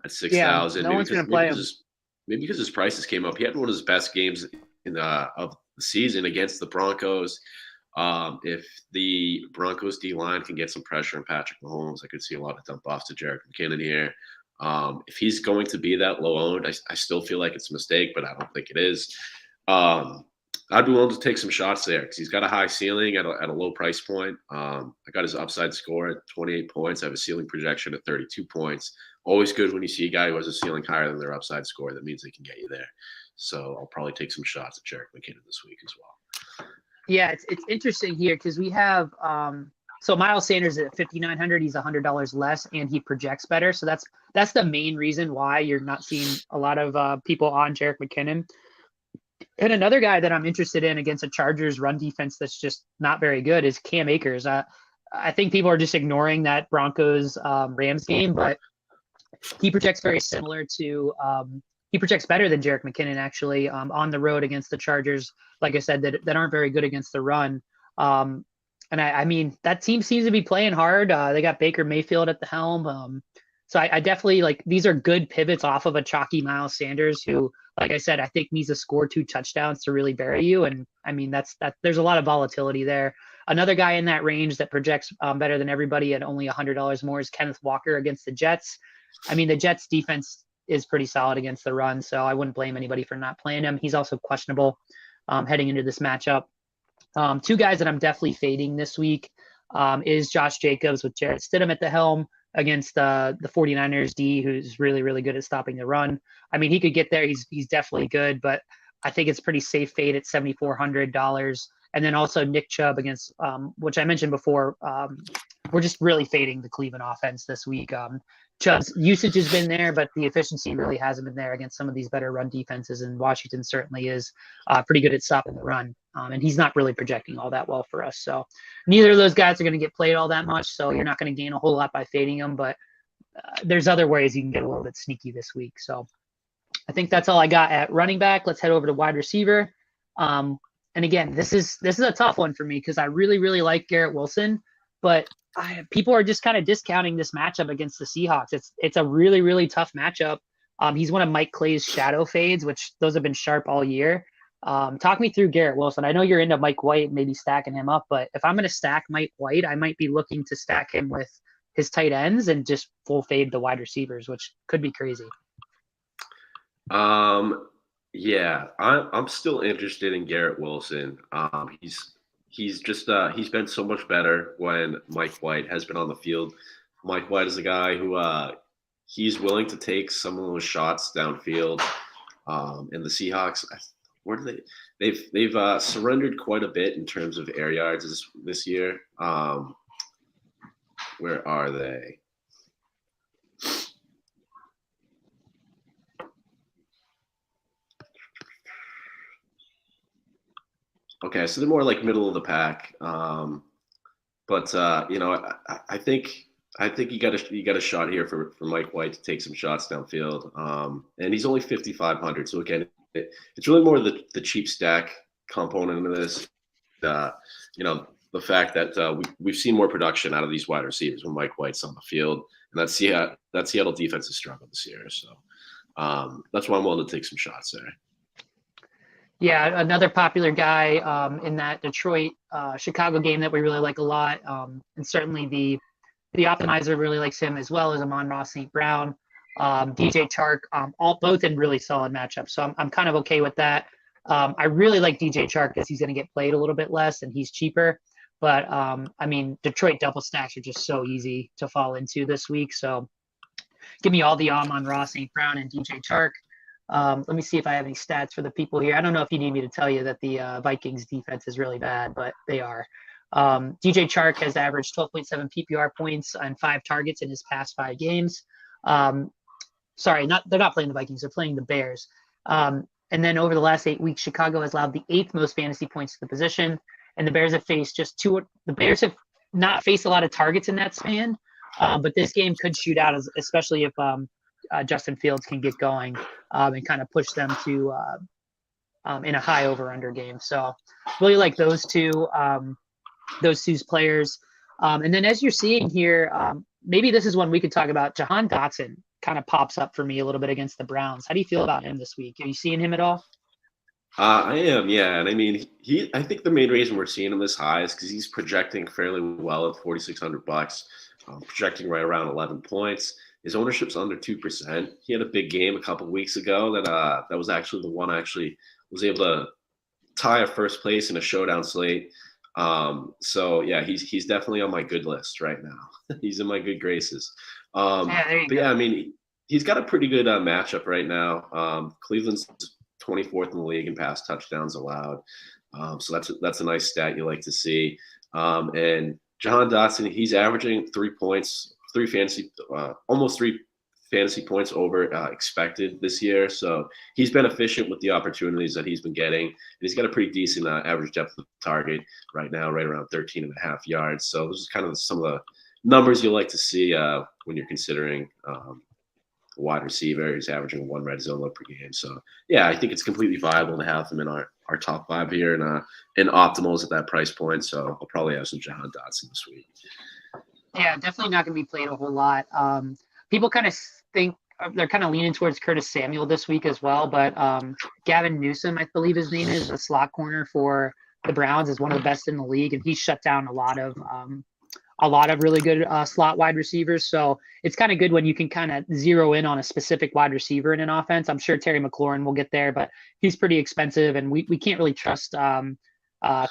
At 6,000. No one's going to play him. Maybe because his prices came up. He had one of his best games of the season against the Broncos. If the Broncos D-line can get some pressure on Patrick Mahomes, I could see a lot of dump-offs to Jerick McKinnon here. If he's going to be that low-owned, I still feel like it's a mistake, but I don't think it is. I'd be willing to take some shots there because he's got a high ceiling at a low price point. I got his upside score at 28 points. I have a ceiling projection at 32 points. Always good when you see a guy who has a ceiling higher than their upside score. That means they can get you there. So I'll probably take some shots at Jerick McKinnon this week as well. Yeah, it's interesting here because we have so Miles Sanders at 5,900. He's $100 less, and he projects better. So that's the main reason why you're not seeing a lot of people on Jerick McKinnon. And another guy that I'm interested in against a Chargers run defense that's just not very good is Cam Akers. I think people are just ignoring that Broncos Rams game, but he projects very similar to he projects better than Jerick McKinnon actually on the road against the Chargers. Like I said, that aren't very good against the run. And I mean, that team seems to be playing hard. They got Baker Mayfield at the helm. So I definitely like these are good pivots off of a chalky Miles Sanders who, like I said, I think needs to score 2 touchdowns to really bury you. And I mean, that's there's a lot of volatility there. Another guy in that range that projects better than everybody at only $100 more is Kenneth Walker against the Jets. I mean, the Jets defense is pretty solid against the run, so I wouldn't blame anybody for not playing him. He's also questionable heading into this matchup. 2 guys that I'm definitely fading this week is Josh Jacobs with Jarrett Stidham at the helm against the 49ers D, who's really good at stopping the run. I mean, he could get there. He's definitely good, but I think it's pretty safe fade at $7,400. And then also Nick Chubb against, which I mentioned before, we're just really fading the Cleveland offense this week. Chubb's usage has been there, but the efficiency really hasn't been there against some of these better run defenses. And Washington certainly is pretty good at stopping the run. And he's not really projecting all that well for us. So neither of those guys are going to get played all that much. So you're not going to gain a whole lot by fading them. But there's other ways you can get a little bit sneaky this week. So I think that's all I got at running back. Let's head over to wide receiver. And again, this is a tough one for me because I really, really like Garrett Wilson, but people are just kind of discounting this matchup against the Seahawks. It's a really, really tough matchup. He's one of Mike Clay's shadow fades, which those have been sharp all year. Talk me through Garrett Wilson. I know you're into Mike White, maybe stacking him up, but if I'm going to stack Mike White, I might be looking to stack him with his tight ends and just full fade the wide receivers, which could be crazy. Yeah, I'm still interested in Garrett Wilson. He's been so much better when Mike White has been on the field. Mike White is a guy who he's willing to take some of those shots downfield. And the Seahawks, where do they've surrendered quite a bit in terms of air yards this year. Where are they? Okay, so they're more like middle of the pack. But I think you got a shot here for Mike White to take some shots downfield. And he's only 5,500. So again, it's really more the cheap stack component of this. The fact that we've seen more production out of these wide receivers when Mike White's on the field, and that Seattle defense has struggled this year. So that's why I'm willing to take some shots there. Yeah, another popular guy in that Detroit Chicago game that we really like a lot, and certainly the optimizer really likes him as well as Amon-Ra St. Brown, DJ Chark, both in really solid matchups. So I'm kind of okay with that. I really like DJ Chark because he's going to get played a little bit less and he's cheaper. But Detroit double stacks are just so easy to fall into this week. So give me all the Amon-Ra St. Brown and DJ Chark. Let me see if I have any stats for the people here. I don't know if you need me to tell you that the Vikings defense is really bad, but they are. DJ Chark has averaged 12.7 PPR points on 5 targets in his past 5 games. They're not playing the Vikings. They're playing the Bears. And then over the last 8 weeks, Chicago has allowed the 8th most fantasy points to the position. And the Bears have faced the Bears have not faced a lot of targets in that span. But this game could shoot out, especially if Justin Fields can get going and kind of push them to in a high over-under game. So really like those two players. And then as you're seeing here, maybe this is one we could talk about. Jahan Dotson kind of pops up for me a little bit against the Browns. How do you feel about him this week? Are you seeing him at all? I am, yeah. And I mean, I think the main reason we're seeing him this high is because he's projecting fairly well at $4,600, projecting right around 11 points. His ownership's under 2%. He had a big game a couple weeks ago that was actually the one was able to tie a first place in a showdown slate. So yeah, he's definitely on my good list right now. He's in my good graces. I mean, he's got a pretty good matchup right now. Cleveland's 24th in the league in pass touchdowns allowed. So that's a nice stat you like to see. And Jahan Dotson, he's averaging 3 points. Almost 3 fantasy points over expected this year. So he's been efficient with the opportunities that he's been getting. And he's got a pretty decent average depth of target right now, right around 13.5 yards. So this is kind of some of the numbers you like to see when you're considering wide receiver. He's averaging 1 red zone look per game. So yeah, I think it's completely viable to have him in our top 5 here and optimals at that price point. So I'll probably have some Jahan Dotson this week. Yeah, definitely not going to be played a whole lot. People kind of think they're kind of leaning towards Curtis Samuel this week as well, but Gavin Newsom, I believe his name is, the slot corner for the Browns, is one of the best in the league, and he's shut down a lot of really good slot wide receivers. So it's kind of good when you can kind of zero in on a specific wide receiver in an offense. I'm sure Terry McLaurin will get there, but he's pretty expensive, and we can't really trust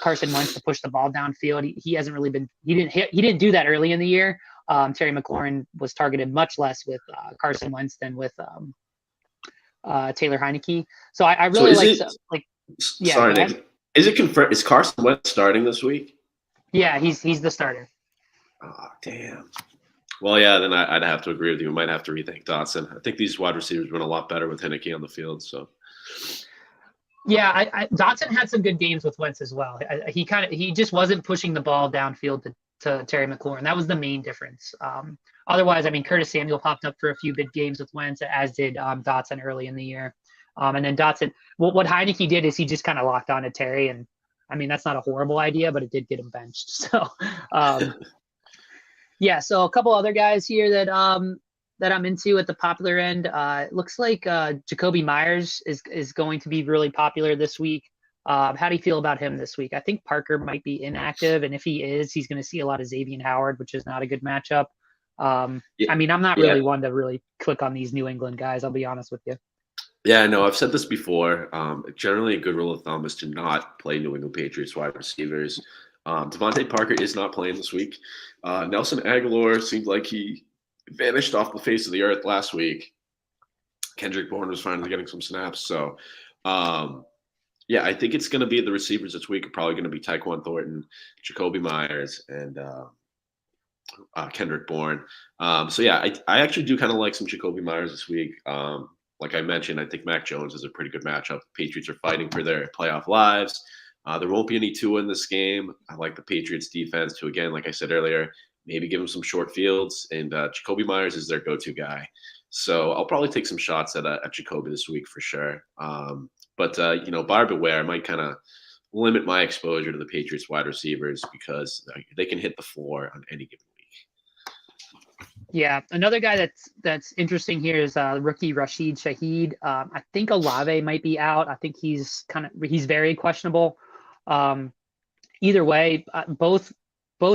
Carson Wentz to push the ball downfield. He hasn't really been. He didn't do that early in the year. Terry McLaurin was targeted much less with Carson Wentz than with Taylor Heineke. So I really Yeah. Sorry, Nick. Is it confirmed? Is Carson Wentz starting this week? Yeah, he's the starter. Oh, damn. Well, yeah, then I'd have to agree with you. We might have to rethink Dotson. I think these wide receivers went a lot better with Henneke on the field. So, Yeah, Dotson had some good games with Wentz as well. He just wasn't pushing the ball downfield to Terry McLaurin. That was the main difference. Otherwise, I mean, Curtis Samuel popped up for a few big games with Wentz, as did Dotson early in the year. And then Dotson, what Heineke did is he just kind of locked on to Terry, and I mean that's not a horrible idea, but it did get him benched. So, yeah. So a couple other guys here that I'm into at the popular end. It looks like Jacoby Myers is going to be really popular this week. How do you feel about him this week? I think Parker might be inactive, and if he is, he's going to see a lot of Xavier Howard, which is not a good matchup. yeah, I mean, I'm not yeah. really one to really click on these New England guys. I'll be honest with you. Yeah, no, I've said this before. Generally, a good rule of thumb is to not play New England Patriots wide receivers. Devontae Parker is not playing this week. Nelson Aguilar seemed like he vanished off the face of the earth last week. Kendrick Bourne was finally getting some snaps. So, yeah, I think it's going to be the receivers this week are probably going to be Tyquan Thornton, Jacoby Myers, and Kendrick Bourne. So, yeah, I actually do kind of like some Jacoby Myers this week. Like I mentioned, I think Mac Jones is a pretty good matchup. The Patriots are fighting for their playoff lives. There won't be any Tua in this game. I like the Patriots defense to, again, like I said earlier, maybe give them some short fields. And Jacoby Myers is their go-to guy. So I'll probably take some shots at Jacoby this week for sure. But buyer beware. I might kind of limit my exposure to the Patriots wide receivers because they can hit the floor on any given week. Yeah, another guy that's interesting here is rookie Rashid Shaheed. I think Olave might be out. I think he's very questionable. Either way, both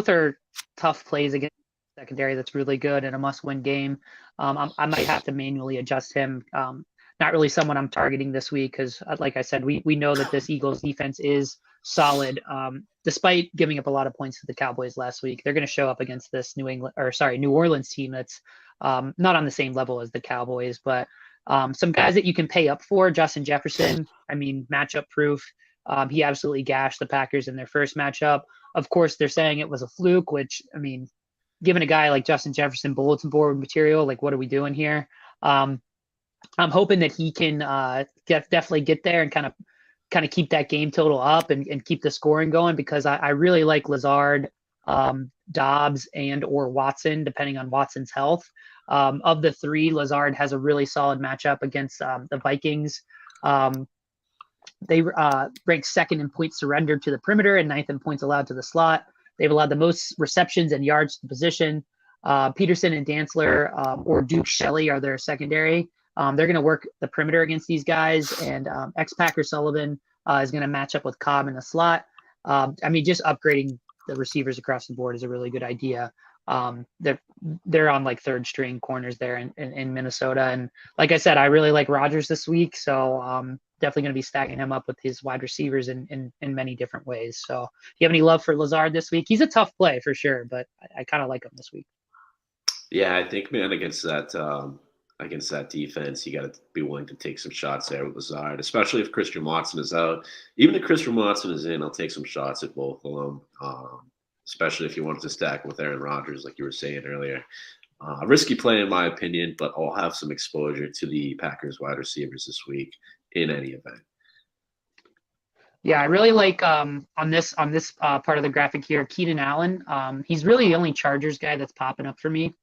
are tough plays against secondary that's really good and a must-win game. I might have to manually adjust him. Not really someone I'm targeting this week because, like I said, we know that this Eagles defense is solid. Despite giving up a lot of points to the Cowboys last week, they're going to show up against this New Orleans team that's not on the same level as the Cowboys. But some guys that you can pay up for, Justin Jefferson. I mean, matchup proof. He absolutely gashed the Packers in their first matchup. Of course, they're saying it was a fluke, which, I mean, given a guy like Justin Jefferson bulletin board material, like what are we doing here? I'm hoping that he can definitely get there and kind of keep that game total up and keep the scoring going because I really like Lazard, Dobbs, and or Watson, depending on Watson's health. Of the three, Lazard has a really solid matchup against the Vikings. They rank second in points surrendered to the perimeter and ninth in points allowed to the slot. They've allowed the most receptions and yards to the position. Peterson and Dantzler or Duke Shelley are their secondary. They're going to work the perimeter against these guys, and ex-Packer Sullivan is going to match up with Cobb in the slot. I mean, just upgrading the receivers across the board is a really good idea. They're on like third string corners there in Minnesota, and like I said, I really like Rodgers this week, so definitely going to be stacking him up with his wide receivers in many different ways. So, you have any love for Lazard this week? He's a tough play for sure, but I kind of like him this week. Yeah, I think, man, against that defense, you got to be willing to take some shots there with Lazard, especially if Christian Watson is out. Even if Christian Watson is in, I'll take some shots at both of them, especially if you wanted to stack with Aaron Rodgers, like you were saying earlier. A risky play, in my opinion, but I'll have some exposure to the Packers wide receivers this week in any event. Yeah, I really like on this part of the graphic here, Keenan Allen. He's really the only Chargers guy that's popping up for me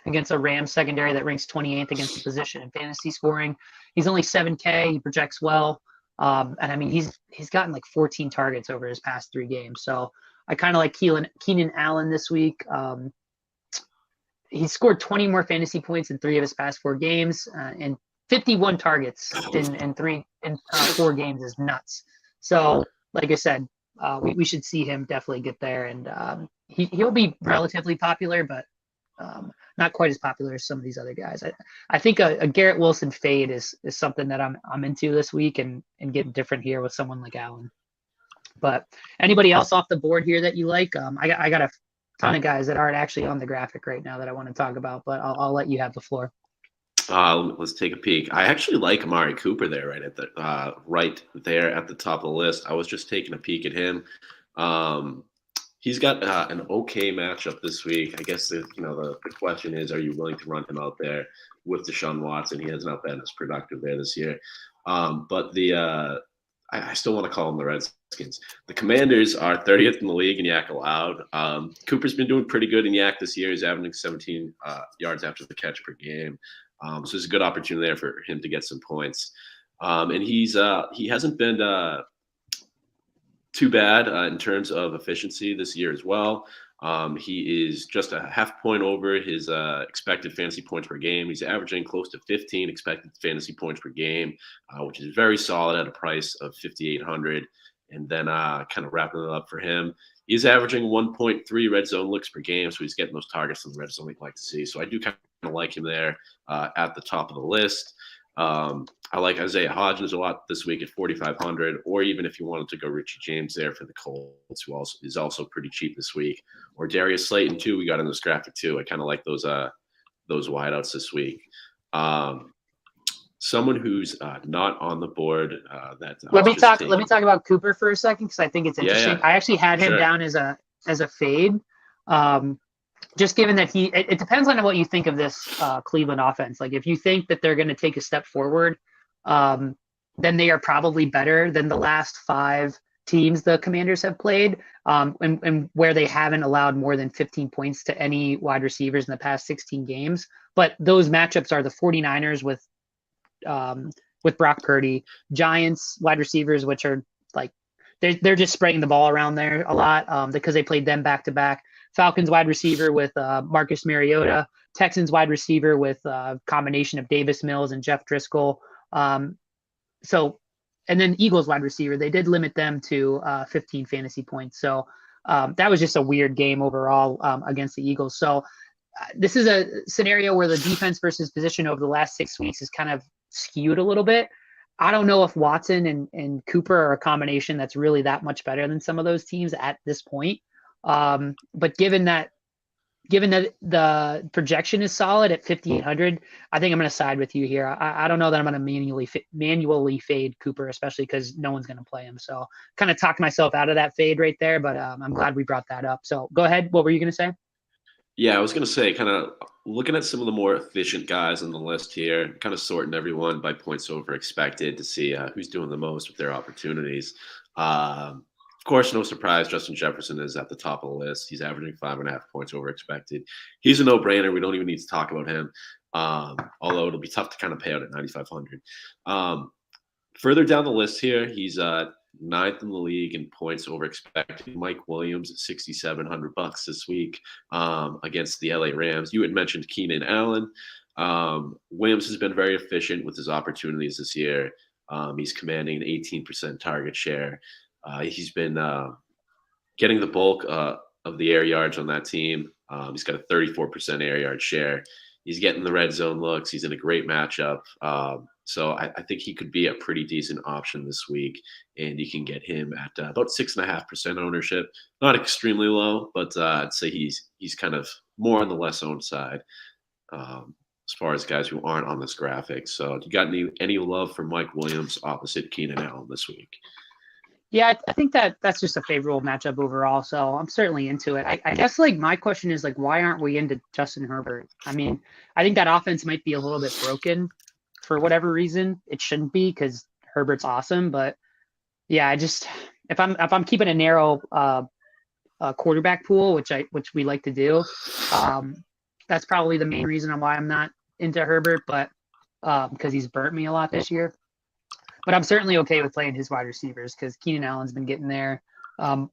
against a Rams secondary that ranks 28th against the position in fantasy scoring. He's only 7K. He projects well. And I mean, he's gotten like 14 targets over his past 3 games. So I kind of like Keenan Allen this week. He scored 20 more fantasy points in 3 of his past 4 games, and 51 targets in 4 games is nuts. So, like I said, we should see him definitely get there, and he'll be relatively popular, but not quite as popular as some of these other guys. I think a Garrett Wilson fade is something that I'm into this week and getting different here with someone like Allen. But anybody else off the board here that you like? I got a ton of guys that aren't actually on the graphic right now that I want to talk about, but I'll let you have the floor. Let's take a peek. I actually like Amari Cooper there, right there at the top of the list. I was just taking a peek at him. He's got an okay matchup this week. I guess the question is, are you willing to run him out there with Deshaun Watson? He has not been as productive there this year. But I still want to call them the Redskins. The Commanders are 30th in the league in yak allowed. Cooper's been doing pretty good in yak this year. He's averaging 17 yards after the catch per game. So there's a good opportunity there for him to get some points. And he hasn't been too bad in terms of efficiency this year as well. He is just a half point over his expected fantasy points per game. He's averaging close to 15 expected fantasy points per game, which is very solid at a price of $5,800. And then kind of wrapping it up for him, he's averaging 1.3 red zone looks per game, so he's getting those targets in the red zone we'd like to see. So I do kind of like him there at the top of the list. I like Isaiah Hodgins a lot this week at 4,500, or even if you wanted to go Richie James there for the Colts, who is also pretty cheap this week, or Darius Slayton too. We got in this graphic too. I kind of like those wideouts this week. Someone who's not on the board that let me talk about Cooper for a second because I think it's interesting. Yeah. I actually had him down as a fade. Just given that it depends on what you think of this Cleveland offense. Like if you think that they're going to take a step forward, then they are probably better than the last 5 teams the Commanders have played, and where they haven't allowed more than 15 points to any wide receivers in the past 16 games. But those matchups are the 49ers with Brock Purdy, Giants wide receivers, which are like they're just spraying the ball around there a lot because they played them back to back. Falcons wide receiver with Marcus Mariota, Texans wide receiver with a combination of Davis Mills and Jeff Driscoll. And then Eagles wide receiver, they did limit them to 15 fantasy points. So that was just a weird game overall against the Eagles. So this is a scenario where the defense versus position over the last 6 weeks is kind of skewed a little bit. I don't know if Watson and Cooper are a combination that's really that much better than some of those teams at this point. But given that the projection is solid at 5,800, I think I'm going to side with you here. I don't know that I'm going to manually fade Cooper, especially because no one's going to play him. So kind of talked myself out of that fade right there, but I'm glad we brought that up. So go ahead. What were you going to say? Yeah, I was going to say, kind of looking at some of the more efficient guys on the list here, kind of sorting everyone by points over expected to see who's doing the most with their opportunities. Of course, no surprise, Justin Jefferson is at the top of the list. He's averaging 5.5 points over expected. He's a no-brainer. We don't even need to talk about him, although it'll be tough to kind of pay out at 9,500. Further down the list here, he's 9th in the league in points over expected. Mike Williams at $6,700 this week against the LA Rams. You had mentioned Keenan Allen. Williams has been very efficient with his opportunities this year. He's commanding an 18% target share. He's been getting the bulk of the air yards on that team. He's got a 34% air yard share. He's getting the red zone looks. He's in a great matchup. So I think he could be a pretty decent option this week, and you can get him at about 6.5% ownership. Not extremely low, but I'd say he's kind of more on the less owned side as far as guys who aren't on this graphic. So you got any love for Mike Williams opposite Keenan Allen this week? Yeah, I think that's just a favorable matchup overall. So I'm certainly into it. I guess like my question is like, why aren't we into Justin Herbert? I mean, I think that offense might be a little bit broken for whatever reason. It shouldn't be because Herbert's awesome. But yeah, if I'm keeping a narrow quarterback pool, which we like to do, that's probably the main reason why I'm not into Herbert. But because he's burnt me a lot this year. But I'm certainly okay with playing his wide receivers because Keenan Allen's been getting there.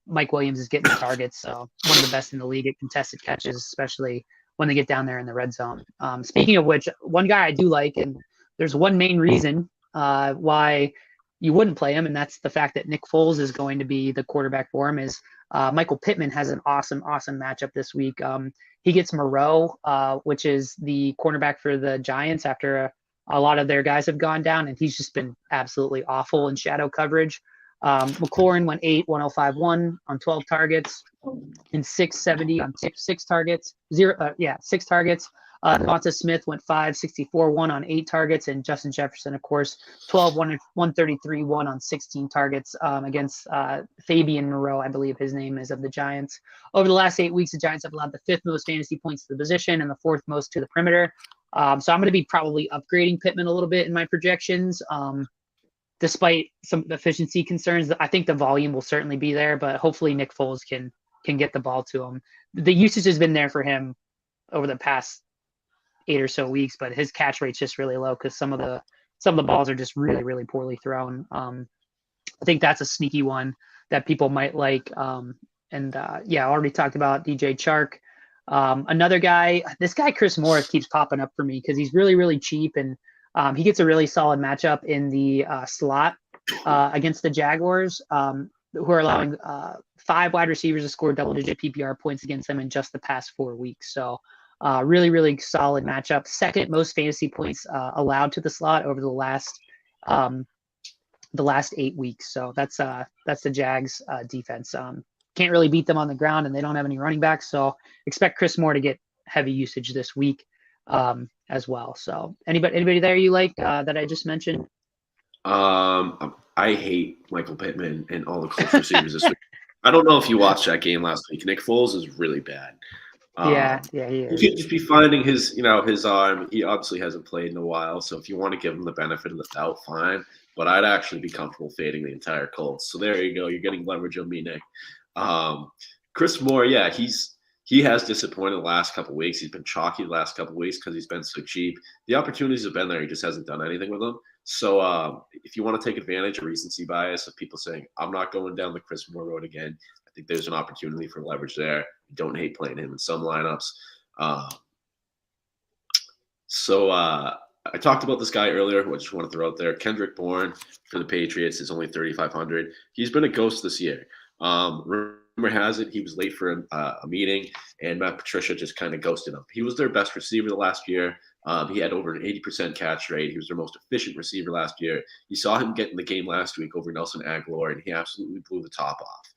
Mike Williams is getting the targets, so one of the best in the league at contested catches, especially when they get down there in the red zone. Speaking of which, one guy I do like, and there's one main reason why you wouldn't play him, and that's the fact that Nick Foles is going to be the quarterback for him, is Michael Pittman has an awesome matchup this week. He gets Moreau, which is the cornerback for the Giants after a lot of their guys have gone down, and he's just been absolutely awful in shadow coverage. McLaurin went 105.1 on 12 targets and 670 on 6 targets. 6 targets. Devonta Smith went 564, 1 on 8 targets, and Justin Jefferson, of course, 12, 133, 1 on 16 targets against Fabian Moreau, I believe his name is, of the Giants. Over the last 8 weeks, the Giants have allowed the 5th most fantasy points to the position and the 4th most to the perimeter. So I'm going to be probably upgrading Pittman a little bit in my projections. Despite some efficiency concerns, I think the volume will certainly be there, but hopefully Nick Foles can get the ball to him. The usage has been there for him over the past 8 or so weeks, but his catch rate's just really low because some of the balls are just really, really poorly thrown. I think that's a sneaky one that people might like. I already talked about DJ Chark. Another guy, this guy Chris Morris keeps popping up for me because he's really, really cheap, and he gets a really solid matchup in the slot against the Jaguars, who are allowing 5 wide receivers to score double-digit PPR points against them in just the past 4 weeks. So really, really solid matchup. Second most fantasy points allowed to the slot over the last 8 weeks. So that's the Jags defense. Can't really beat them on the ground, and they don't have any running backs. So expect Chris Moore to get heavy usage this week as well. So anybody there you like that I just mentioned? I hate Michael Pittman and all the Colts receivers this week. I don't know if you watched that game last week. Nick Foles is really bad. Yeah, he is. You could just be finding his arm. He obviously hasn't played in a while, so if you want to give him the benefit of the doubt, fine. But I'd actually be comfortable fading the entire Colts. So there you go. You're getting leverage on me, Nick. Chris Moore, yeah, he has disappointed the last couple of weeks. He's been chalky the last couple of weeks because he's been so cheap. The opportunities have been there. He just hasn't done anything with them. So if you want to take advantage of recency bias of people saying, I'm not going down the Chris Moore road again, I think there's an opportunity for leverage there. You don't hate playing him in some lineups. I talked about this guy earlier who I just want to throw out there. Kendrick Bourne for the Patriots is only 3,500. He's been a ghost this year. Rumor has it he was late for a meeting, and Matt Patricia just kind of ghosted him. He was their best receiver last year. He had over an 80% catch rate. He was their most efficient receiver last year. You saw him get in the game last week over Nelson Aguilar, and he absolutely blew the top off.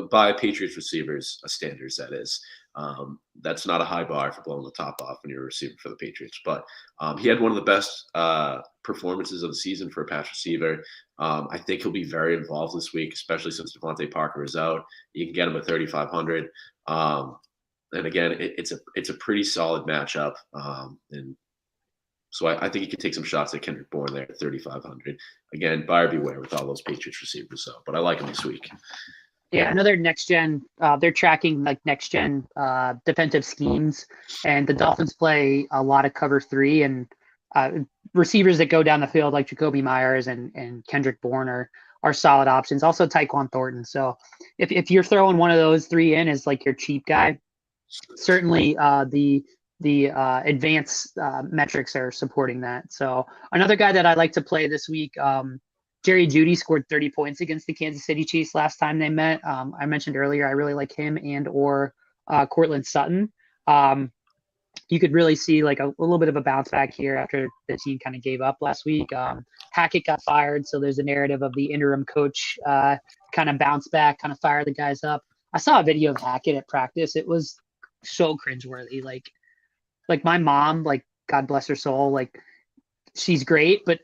By Patriots receivers standards, that is. That's not a high bar for blowing the top off when you're a receiver for the Patriots. But he had one of the best performances of the season for a pass receiver. I think he'll be very involved this week, especially since Devontae Parker is out. You can get him at 3,500. And again, it's a pretty solid matchup. And so I think you can take some shots at Kendrick Bourne there at 3,500. Again, buyer beware with all those Patriots receivers. But I like him this week. Yeah, another next gen. They're tracking like next gen defensive schemes, and the Dolphins play a lot of cover 3, and receivers that go down the field like Jacoby Myers and Kendrick Bourne are solid options. Also Tyquan Thornton. So if you're throwing one of those 3 in as like your cheap guy, certainly the advanced metrics are supporting that. So another guy that I like to play this week. Jerry Jeudy scored 30 points against the Kansas City Chiefs last time they met. I mentioned earlier, I really like him and or Cortland Sutton. You could really see like a little bit of a bounce back here after the team kind of gave up last week. Hackett got fired, so there's a narrative of the interim coach kind of bounce back, kind of fire the guys up. I saw a video of Hackett at practice. It was so cringeworthy. Like my mom, like God bless her soul, like she's great, but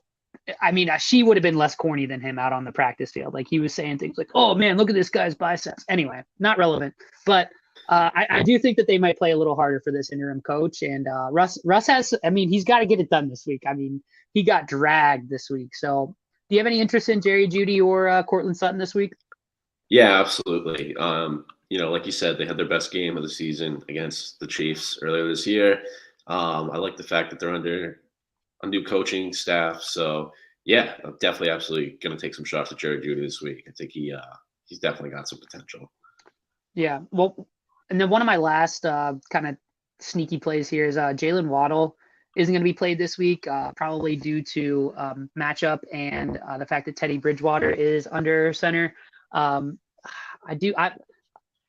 I mean, she would have been less corny than him out on the practice field. Like he was saying things like, "Oh man, look at this guy's biceps." Anyway, not relevant. But I do think that they might play a little harder for this interim coach. And Russ has, I mean, he's got to get it done this week. I mean, he got dragged this week. So, do you have any interest in Jerry Jeudy or Cortland Sutton this week? Yeah, absolutely. Like you said, they had their best game of the season against the Chiefs earlier this year. I like the fact that they're under a new coaching staff. So yeah, I'm definitely absolutely going to take some shots at Jerry Jeudy this week. I think he's definitely got some potential. Yeah. Well, and then one of my last kind of sneaky plays here is Jalen Waddle isn't going to be played this week, probably due to matchup and the fact that Teddy Bridgewater is under center. I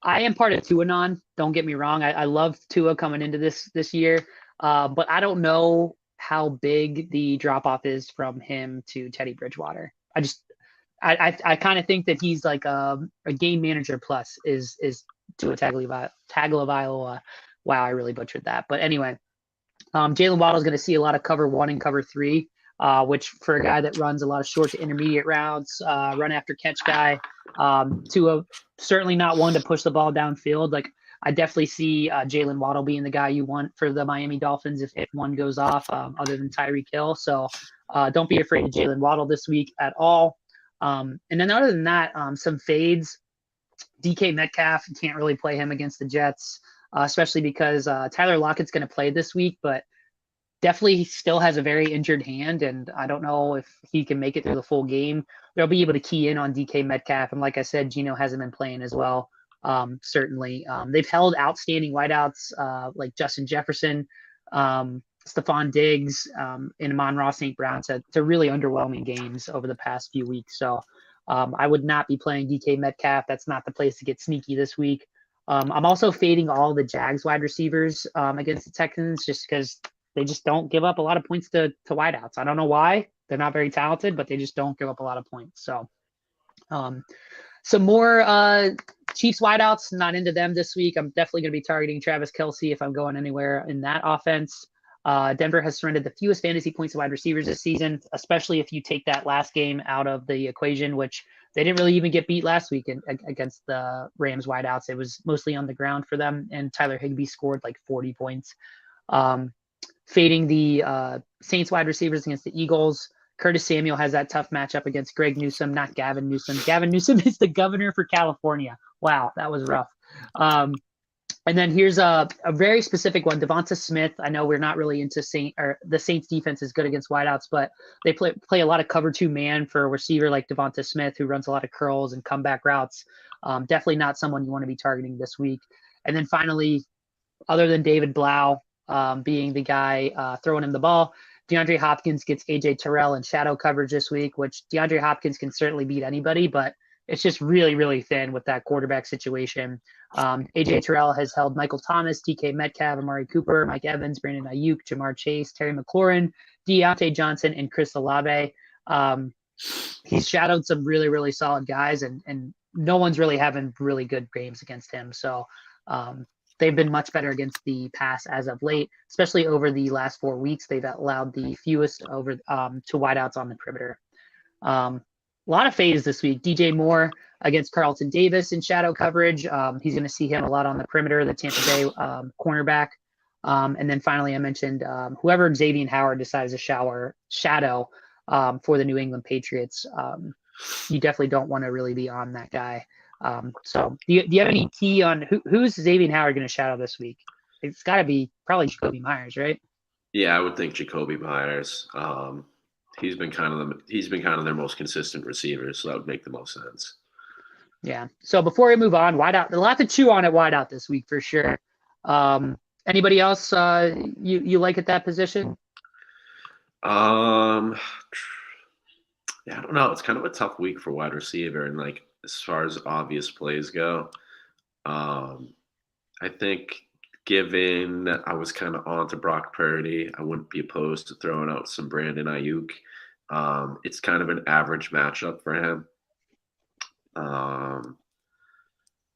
am part of Tuanon. Don't get me wrong. I love Tua coming into this year, but I don't know how big the drop off is from him to Teddy Bridgewater. I kind of think that he's like a game manager plus is Tua Tagovailoa. Wow, I really butchered that. But anyway, Jalen Waddle is going to see a lot of cover 1 and cover 3, which for a guy that runs a lot of short to intermediate routes, run after catch guy, to a certainly not one to push the ball downfield. Like I definitely see Jalen Waddle being the guy you want for the Miami Dolphins if one goes off, other than Tyreek Hill. So don't be afraid of Jalen Waddle this week at all. And then other than that, some fades. DK Metcalf, you can't really play him against the Jets, especially because Tyler Lockett's going to play this week, but definitely still has a very injured hand, and I don't know if he can make it through the full game. They'll be able to key in on DK Metcalf, and like I said, Geno hasn't been playing as well. Certainly, they've held outstanding wideouts like Justin Jefferson, Stephon Diggs, and Amon-Ra St. Brown to really underwhelming games over the past few weeks. So I would not be playing DK Metcalf. That's not the place to get sneaky this week. I'm also fading all the Jags wide receivers against the Texans just because they just don't give up a lot of points to wideouts. I don't know why. They're not very talented, but they just don't give up a lot of points. So some more Chiefs wideouts, not into them this week. I'm definitely going to be targeting Travis Kelce if I'm going anywhere in that offense. Denver has surrendered the fewest fantasy points to wide receivers this season, especially if you take that last game out of the equation, which they didn't really even get beat last week against the Rams wideouts. It was mostly on the ground for them, and Tyler Higbee scored like 40 points. Fading the Saints wide receivers against the Eagles. Curtis Samuel has that tough matchup against Greg Newsome, not Gavin Newsom. Gavin Newsom is the governor for California. Wow, that was rough. And then here's a very specific one, Devonta Smith. I know we're not really into the Saints defense is good against wideouts, but they play a lot of cover 2 man for a receiver like Devonta Smith, who runs a lot of curls and comeback routes. Definitely not someone you want to be targeting this week. And then finally, other than David Blau being the guy throwing him the ball, DeAndre Hopkins gets AJ Terrell in shadow coverage this week, which DeAndre Hopkins can certainly beat anybody, but it's just really, really thin with that quarterback situation. AJ Terrell has held Michael Thomas, DK Metcalf, Amari Cooper, Mike Evans, Brandon Ayuk, Jamar Chase, Terry McLaurin, Deontay Johnson, and Chris Olave. He's shadowed some really, really solid guys, and no one's really having really good games against him. So they've been much better against the pass as of late, especially over the last 4 weeks. They've allowed the fewest over to wideouts on the perimeter. A lot of fades this week. DJ Moore against Carlton Davis in shadow coverage. He's going to see him a lot on the perimeter, the Tampa Bay cornerback. And then finally, I mentioned whoever Xavier Howard decides to shadow for the New England Patriots. You definitely don't want to really be on that guy. So do you have any key on who's Xavier Howard going to shadow this week? It's got to be probably Jacoby Myers, right? Yeah, I would think Jacoby Myers. He's been kind of their most consistent receiver, so that would make the most sense. Yeah. So before we move on, wideout, a lot to chew on at wideout this week for sure. Anybody else you like at that position? Yeah, I don't know. It's kind of a tough week for wide receiver, and like as far as obvious plays go, I think given that I was kind of on to Brock Purdy, I wouldn't be opposed to throwing out some Brandon Ayuk. It's kind of an average matchup for him.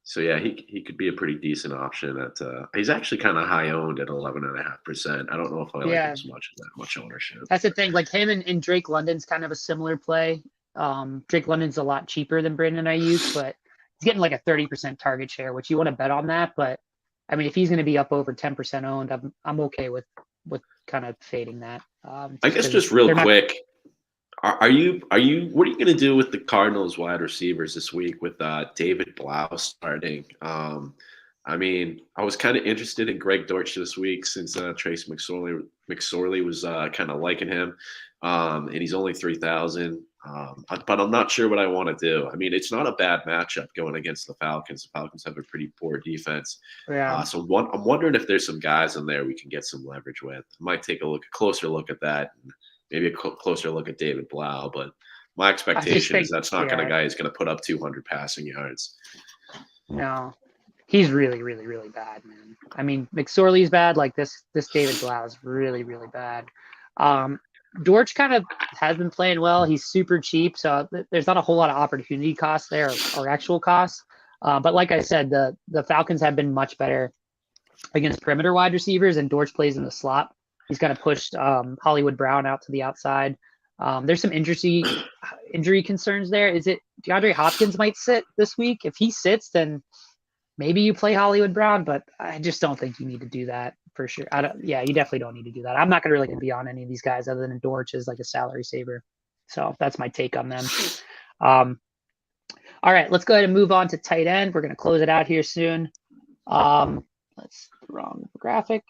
So yeah, he could be a pretty decent option at he's actually kind of high owned at 11.5%. I don't know if I like him as much as that much ownership. That's the thing. Like him and Drake London's kind of a similar play. Drake London's a lot cheaper than Brandon Ayuk, but he's getting like a 30% target share, which you want to bet on that. But I mean, if he's going to be up over 10% owned, I'm okay with kind of fading that. I guess just real quick. Are you? What are you going to do with the Cardinals wide receivers this week with David Blau starting? I mean, I was kind of interested in Greg Dortch this week since Trace McSorley was kind of liking him, and he's only 3,000. But I'm not sure what I want to do. I mean, it's not a bad matchup going against the Falcons. The Falcons have a pretty poor defense. Yeah. So I'm wondering if there's some guys in there we can get some leverage with. I might take a closer look at that. And maybe a closer look at David Blau, but my expectation is that's not a guy who's going to put up 200 passing yards. No, he's really, really, really bad, man. I mean, McSorley's bad. Like this David Blau is really, really bad. Dortch kind of has been playing well. He's super cheap, so there's not a whole lot of opportunity costs there or actual costs. But like I said, the Falcons have been much better against perimeter wide receivers, and Dortch plays in the slot. He's kind of pushed Hollywood Brown out to the outside. There's some injury concerns there. Is it DeAndre Hopkins might sit this week? If he sits, then maybe you play Hollywood Brown, but I just don't think you need to do that for sure. Yeah, you definitely don't need to do that. I'm not going to really be on any of these guys other than Dortch is like a salary saver. So that's my take on them. All right, let's go ahead and move on to tight end. We're going to close it out here soon. Wrong graphic.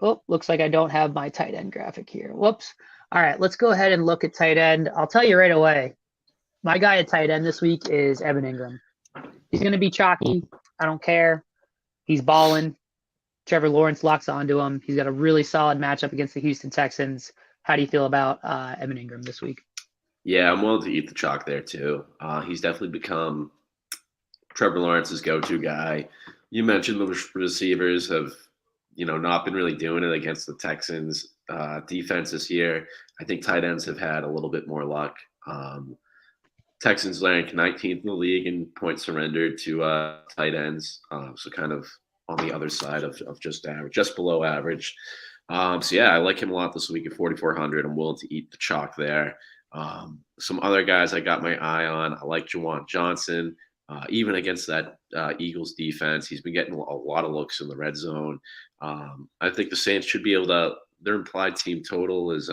Oh, looks like I don't have my tight end graphic here. Whoops. All right, let's go ahead and look at tight end. I'll tell you right away. My guy at tight end this week is Evan Ingram. He's going to be chalky. I don't care. He's balling. Trevor Lawrence locks onto him. He's got a really solid matchup against the Houston Texans. How do you feel about Evan Ingram this week? Yeah, I'm willing to eat the chalk there too. He's definitely become Trevor Lawrence's go-to guy. You mentioned the receivers have, not been really doing it against the Texans defense this year. I think tight ends have had a little bit more luck. Texans rank 19th in the league in points surrendered to tight ends, so kind of on the other side of just average, just below average. So yeah, I like him a lot this week at 4,400. I'm willing to eat the chalk there. Some other guys I got my eye on. I like Juwan Johnson. Even against that Eagles defense, he's been getting a lot of looks in the red zone. I think the Saints should be able to. Their implied team total is,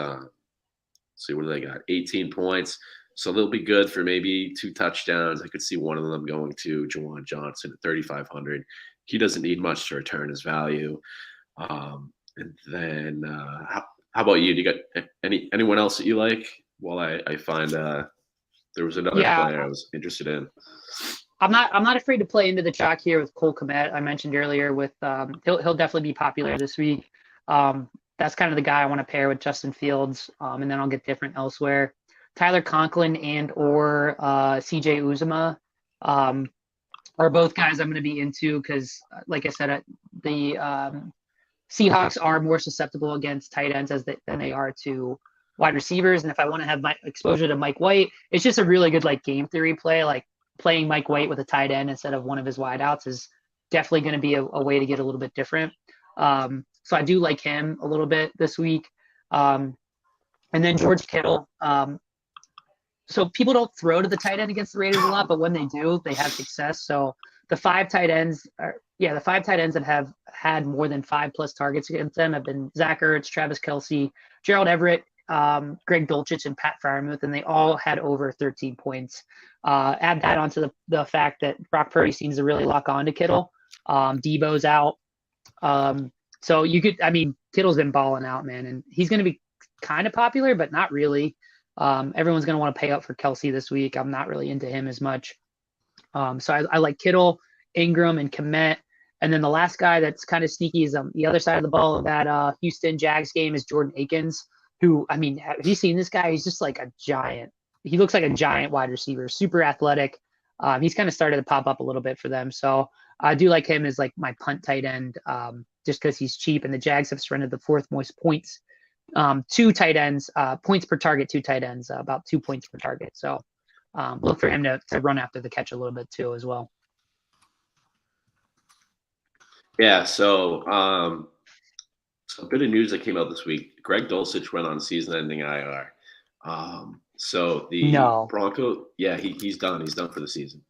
see, what do they got? 18 points. So they'll be good for maybe 2 touchdowns. I could see one of them going to Juwan Johnson at 3,500. He doesn't need much to return his value. And then, how about you? Do you got anyone else that you like? While I find there was another player I was interested in. I'm not afraid to play into the chalk here with Cole Kmet. I mentioned earlier with he'll definitely be popular this week. That's kind of the guy I want to pair with Justin Fields, and then I'll get different elsewhere. Tyler Conklin and or CJ Uzomah are both guys I'm going to be into because, like I said, the Seahawks are more susceptible against tight ends than they are to wide receivers. And if I want to have my exposure to Mike White, it's just a really good game theory play. Like playing Mike White with a tight end instead of one of his wideouts is definitely going to be a way to get a little bit different. So I do like him a little bit this week. And then George Kittle. So people don't throw to the tight end against the Raiders a lot, but when they do, they have success. So the 5 tight ends that have had more than 5+ targets against them have been Zach Ertz, Travis Kelce, Gerald Everett, Greg Dulcich, and Pat Freiermuth, and they all had over 13 points. Add that onto the fact that Brock Purdy seems to really lock on to Kittle. Debo's out. So Kittle's been balling out, man, and he's going to be kind of popular, but not really. Everyone's going to want to pay up for Kelce this week. I'm not really into him as much. So I like Kittle, Ingram, and Kmet. And then the last guy that's kind of sneaky is the other side of the ball of that Houston Jags game is Jordan Akins, who, have you seen this guy? He's just like a giant. He looks like a giant wide receiver, super athletic. He's kind of started to pop up a little bit for them. So I do like him as like my punt tight end just because he's cheap. And the Jags have surrendered the 4th most points to tight ends, points per target to tight ends, about 2 points per target. So look for him to run after the catch a little bit too as well. Yeah, so a bit of news that came out this week. Greg Dulcich went on season-ending IR. So the Broncos, he's done. He's done for the season.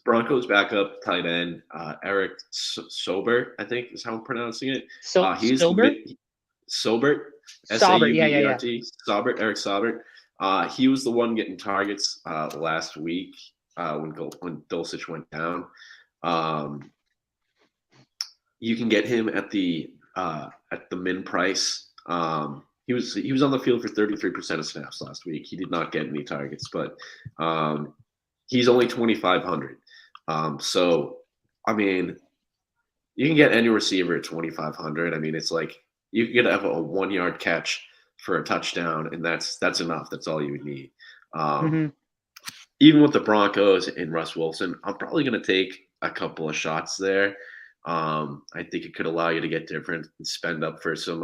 Broncos backup tight end Eric Sobert, I think is how I'm pronouncing it. He's Sobert. Sobert, S-A-U-B-E-R-T. Sobert, Eric Sobert. He was the one getting targets last week when Dulcich went down. You can get him at the min price. He was on the field for 33% of snaps last week. He did not get any targets, but he's only 2,500. So you can get any receiver at 2,500. It's like you can have a 1-yard catch for a touchdown, and that's enough. That's all you would need. Even with the Broncos and Russ Wilson, I'm probably going to take a couple of shots there. I think it could allow you to get different and spend up for some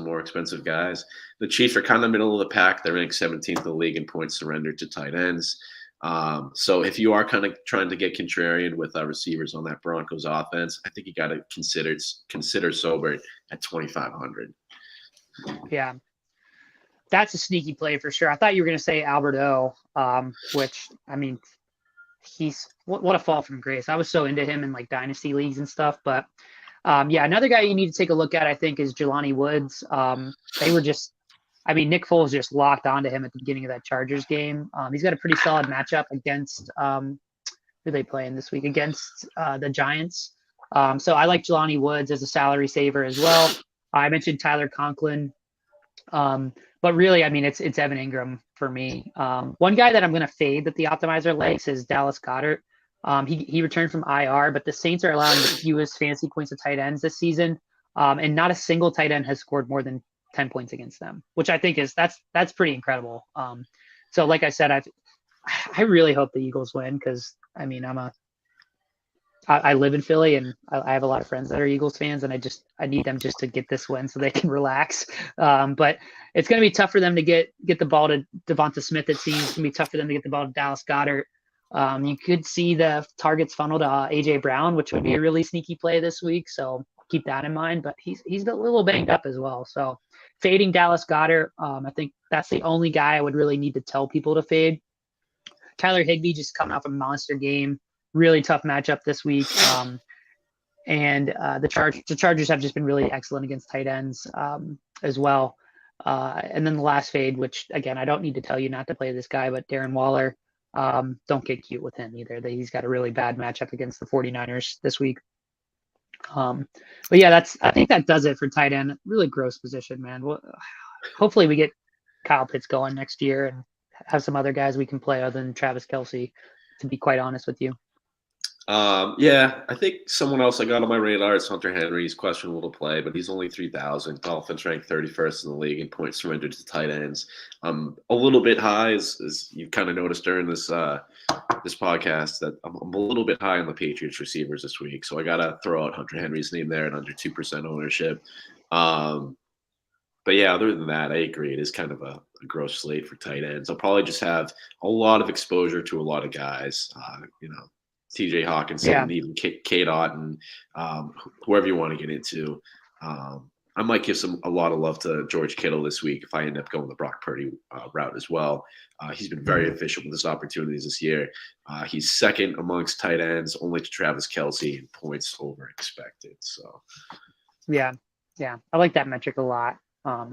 more expensive guys. The Chiefs are kind of middle of the pack. They're ranked 17th in the league in points surrendered to tight ends. So if you are kind of trying to get contrarian with receivers on that Broncos offense, I think you got to consider Sobert at 2,500. Yeah, that's a sneaky play for sure. I thought you were going to say Alberto, which I mean, he's what a fall from grace. I was so into him in like dynasty leagues and stuff, but yeah, another guy you need to take a look at, I think, is Jelani Woods. They were just, I mean, Nick Foles just locked onto him at the beginning of that Chargers game. He's got a pretty solid matchup against who are they playing this week against the Giants. So I like Jelani Woods as a salary saver as well. I mentioned Tyler Conklin. But really, I mean, it's Evan Ingram for me. One guy that I'm going to fade that the optimizer likes is Dallas Goedert. He returned from IR, but the Saints are allowing the fewest fantasy points to tight ends this season, and not a single tight end has scored more than 10 points against them, which I think is that's pretty incredible. So like I said, I really hope the Eagles win because I mean I live in Philly and I have a lot of friends that are Eagles fans, and I need them just to get this win so they can relax. But it's going to be tough for them to get the ball to Devonta Smith. It seems it's going to be tough for them to get the ball to Dallas Goedert. You could see the targets funnel to AJ Brown, which would be a really sneaky play this week. So keep that in mind. But he's a little banged up as well. So fading Dallas Goedert, I think that's the only guy I would really need to tell people to fade. Tyler Higbee just coming off a monster game. Really tough matchup this week. And the Chargers have just been really excellent against tight ends as well. And then the last fade, which again, I don't need to tell you not to play this guy, but Darren Waller, don't get cute with him either. He's got a really bad matchup against the 49ers this week. But yeah, I think that does it for tight end. Really gross position, man. Well, hopefully we get Kyle Pitts going next year and have some other guys we can play other than Travis Kelce, to be quite honest with you. Yeah, I think someone else I got on my radar is Hunter Henry. He's questionable to play, but he's only 3,000. Dolphins ranked 31st in the league in points surrendered to tight ends. A little bit high, as you kind of noticed during this podcast, that I'm a little bit high on the Patriots receivers this week. So I got to throw out Hunter Henry's name there at under 2% ownership. But yeah, other than that, I agree. It is kind of a gross slate for tight ends. I'll probably just have a lot of exposure to a lot of guys. TJ Hawkinson, and even K-Dot, and whoever you want to get into. I might give a lot of love to George Kittle this week if I end up going the Brock Purdy route as well. He's been very efficient with his opportunities this year. He's second amongst tight ends, only to Travis Kelce in points over expected. So, yeah, I like that metric a lot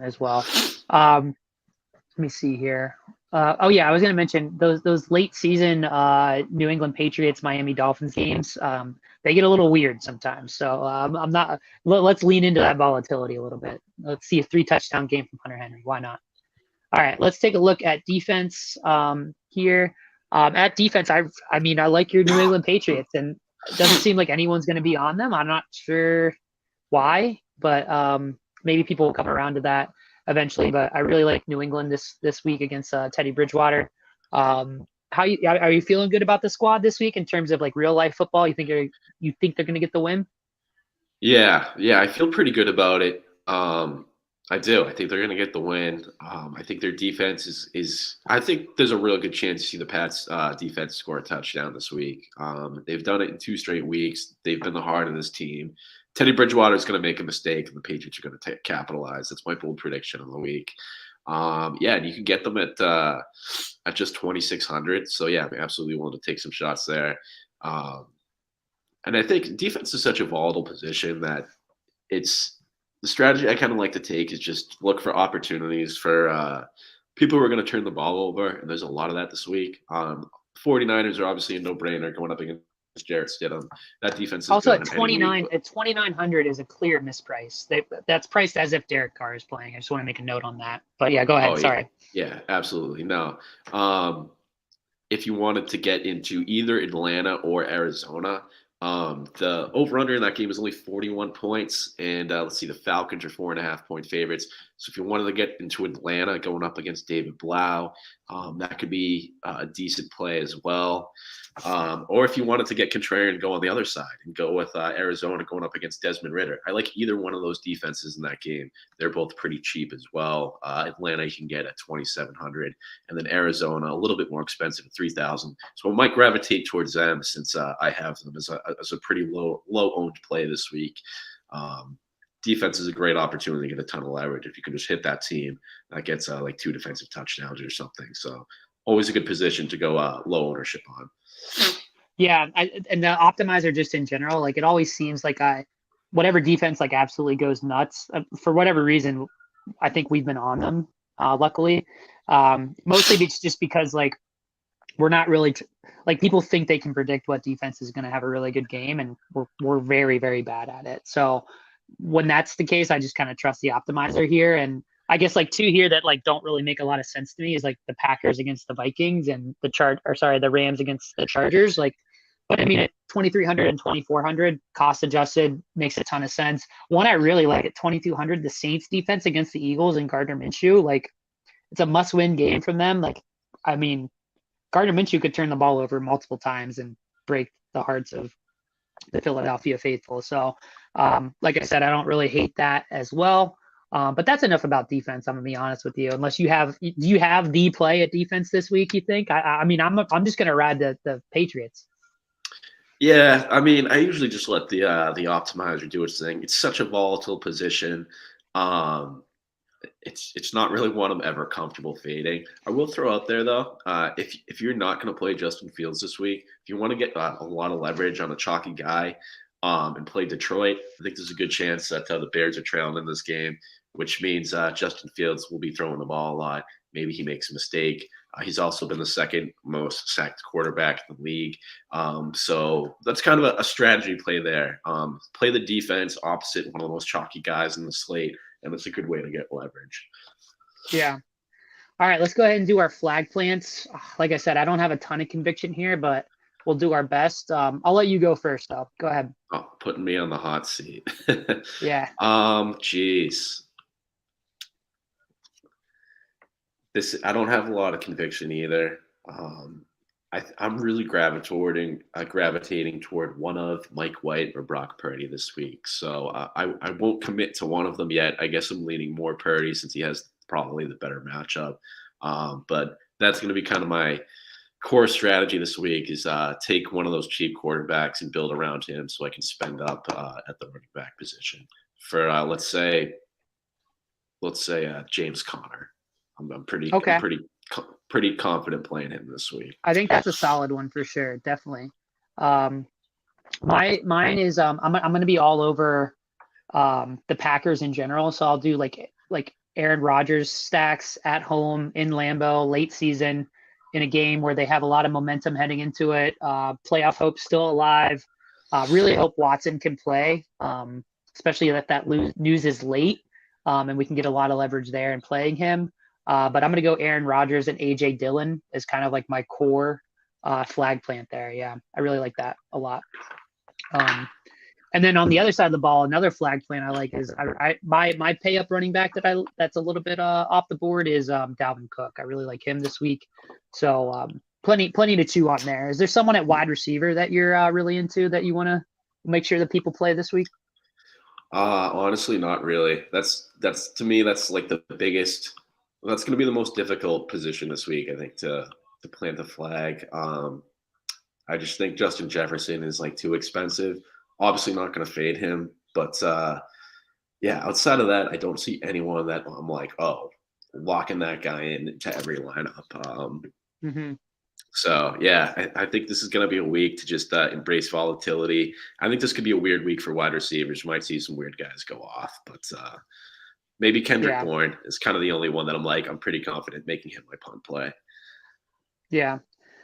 as well. Let me see here. I was going to mention those late season New England Patriots, Miami Dolphins games. They get a little weird sometimes. So I'm not. Let's lean into that volatility a little bit. Let's see a 3-touchdown game from Hunter Henry. Why not? All right, let's take a look at defense here. At defense, I like your New England Patriots, and it doesn't seem like anyone's going to be on them. I'm not sure why, but maybe people will come around to that eventually. But I really like New England this week against Teddy Bridgewater. Are you feeling good about the squad this week in terms of like real life football? You think they're going to get the win? Yeah, I feel pretty good about it. I do. I think they're going to get the win. I think their defense is. I think there's a real good chance to see the Pats defense score a touchdown this week. They've done it in 2 straight weeks. They've been the heart of this team. Teddy Bridgewater is going to make a mistake, and the Patriots are going to capitalize. That's my bold prediction of the week. And you can get them at just 2,600. So yeah, I'm absolutely willing to take some shots there. And I think defense is such a volatile position that it's the strategy I kind of like to take is just look for opportunities for people who are going to turn the ball over, and there's a lot of that this week. 49ers are obviously a no-brainer going up against Jarrett Stidham. That defense is also good at 2,900 is a clear misprice. That's priced as if Derek Carr is playing. I just want to make a note on that. But yeah, go ahead. Sorry. Yeah, absolutely. No. If you wanted to get into either Atlanta or Arizona, The over-under in that game is only 41 points, and let's see, the Falcons are 4.5-point favorites. So if you wanted to get into Atlanta going up against David Blau, that could be a decent play as well. Or if you wanted to get contrarian and go on the other side and go with Arizona going up against Desmond Ritter. I like either one of those defenses in that game. They're both pretty cheap as well. Atlanta you can get at 2,700, and then Arizona a little bit more expensive at 3,000. So I might gravitate towards them since I have them as a pretty low owned play this week. Defense is a great opportunity to get a ton of leverage if you can just hit that team that gets like 2 defensive touchdowns or something. So always a good position to go low ownership on. Yeah, and the optimizer just in general, like it always seems like whatever defense like absolutely goes nuts for whatever reason. I think we've been on them, luckily, mostly just because like we're not really like people think they can predict what defense is going to have a really good game, and we're very, very bad at it. So when that's the case, I just kind of trust the optimizer here. And I guess like two here that like don't really make a lot of sense to me is like the Packers against the Vikings and the Rams against the Chargers. Like, but I mean at 2,300 and 2,400 cost adjusted makes a ton of sense. One I really like at 2,200, the Saints defense against the Eagles and Gardner Minshew. Like it's a must-win game from them. Like, I mean, Gardner Minshew could turn the ball over multiple times and break the hearts of the Philadelphia faithful. So, like I said, I don't really hate that as well. But that's enough about defense. I'm gonna be honest with you. Unless do you have the play at defense this week? You think? I mean, I'm just gonna ride the Patriots. Yeah, I mean, I usually just let the optimizer do its thing. It's such a volatile position. It's not really one I'm ever comfortable fading. I will throw out there though, if you're not going to play Justin Fields this week, if you want to get a lot of leverage on a chalky guy, and play Detroit, I think there's a good chance that the Bears are trailing in this game, which means Justin Fields will be throwing the ball a lot. Maybe he makes a mistake. He's also been the second most sacked quarterback in the league. So that's kind of a strategy play there. Play the defense opposite one of the most chalky guys in the slate, and it's a good way to get leverage. Yeah. All right, let's go ahead and do our flag plants. Like I said, I don't have a ton of conviction here, but we'll do our best. I'll let you go first, though. Go ahead. Oh, putting me on the hot seat. Yeah. Geez. I don't have a lot of conviction either. I'm really gravitating toward one of Mike White or Brock Purdy this week. So I won't commit to one of them yet. I guess I'm leaning more Purdy since he has probably the better matchup. But that's going to be kind of my core strategy this week is take one of those cheap quarterbacks and build around him so I can spend up at the running back position for let's say James Conner. I'm pretty confident playing him this week. I think that's a solid one for sure, definitely. Mine is I'm going to be all over the Packers in general, so I'll do like Aaron Rodgers stacks at home in Lambeau late season in a game where they have a lot of momentum heading into it. Playoff hope still alive. Really hope Watson can play, especially if that news is late, and we can get a lot of leverage there in playing him. But I'm going to go Aaron Rodgers and A.J. Dillon as kind of like my core flag plant there. Yeah, I really like that a lot. And then on the other side of the ball, another flag plant I like is my pay up running back that's a little bit off the board is Dalvin Cook. I really like him this week. So plenty to chew on there. Is there someone at wide receiver that you're really into that you want to make sure that people play this week? Honestly, not really. That's to me, that's like the biggest. That's going to be the most difficult position this week, I think, to plant the flag. I just think Justin Jefferson is like too expensive. Obviously not going to fade him, but yeah, outside of that, I don't see anyone that I'm like, oh, locking that guy into every lineup. So yeah, I think this is going to be a week to just embrace volatility. I think this could be a weird week for wide receivers. You might see some weird guys go off, but maybe Kendrick Bourne is kind of the only one that I'm pretty confident making him my punt play. Yeah.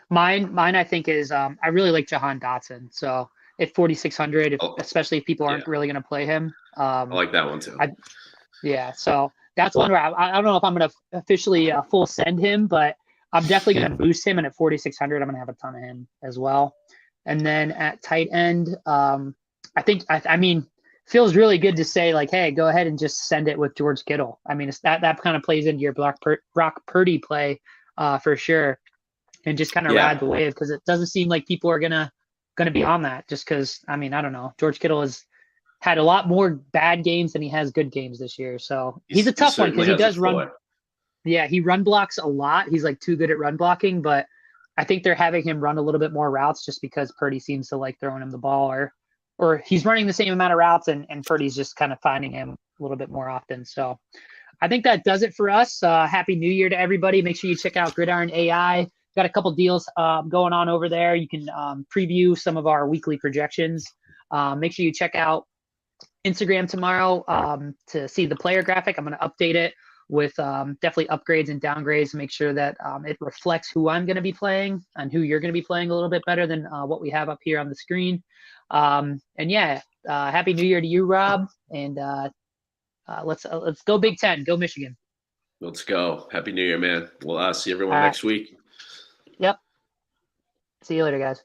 Mine I think is I really like Jahan Dotson. So at 4,600, especially if people aren't really going to play him. I like that one too. So that's one where I don't know if I'm going to officially full send him, but I'm definitely going to boost him. And at 4,600, I'm going to have a ton of him as well. And then at tight end, I mean, feels really good to say like, hey, go ahead and just send it with George Kittle. I mean, that kind of plays into your Brock Purdy play for sure, and just kind of ride Yeah. the wave because it doesn't seem like people are gonna be on that just because I mean I don't know, George Kittle has had a lot more bad games than he has good games this year, so he's a He tough one because certainly he has a does run. foot. Yeah, he run blocks a lot. He's like too good at run blocking, but I think they're having him run a little bit more routes just because Purdy seems to like throwing him the ball, or he's running the same amount of routes and Purdy's just kind of finding him a little bit more often. So I think that does it for us. Happy New Year to everybody. Make sure you check out Gridiron AI. Got a couple deals going on over there. You can preview some of our weekly projections. Make sure you check out Instagram tomorrow to see the player graphic. I'm going to update it with definitely upgrades and downgrades to make sure that it reflects who I'm going to be playing and who you're going to be playing a little bit better than what we have up here on the screen. And yeah, Happy New Year to you, Rob. And let's go Big Ten, go Michigan. Let's go. Happy New Year, man. We'll see everyone All right. next week. Yep. See you later, guys.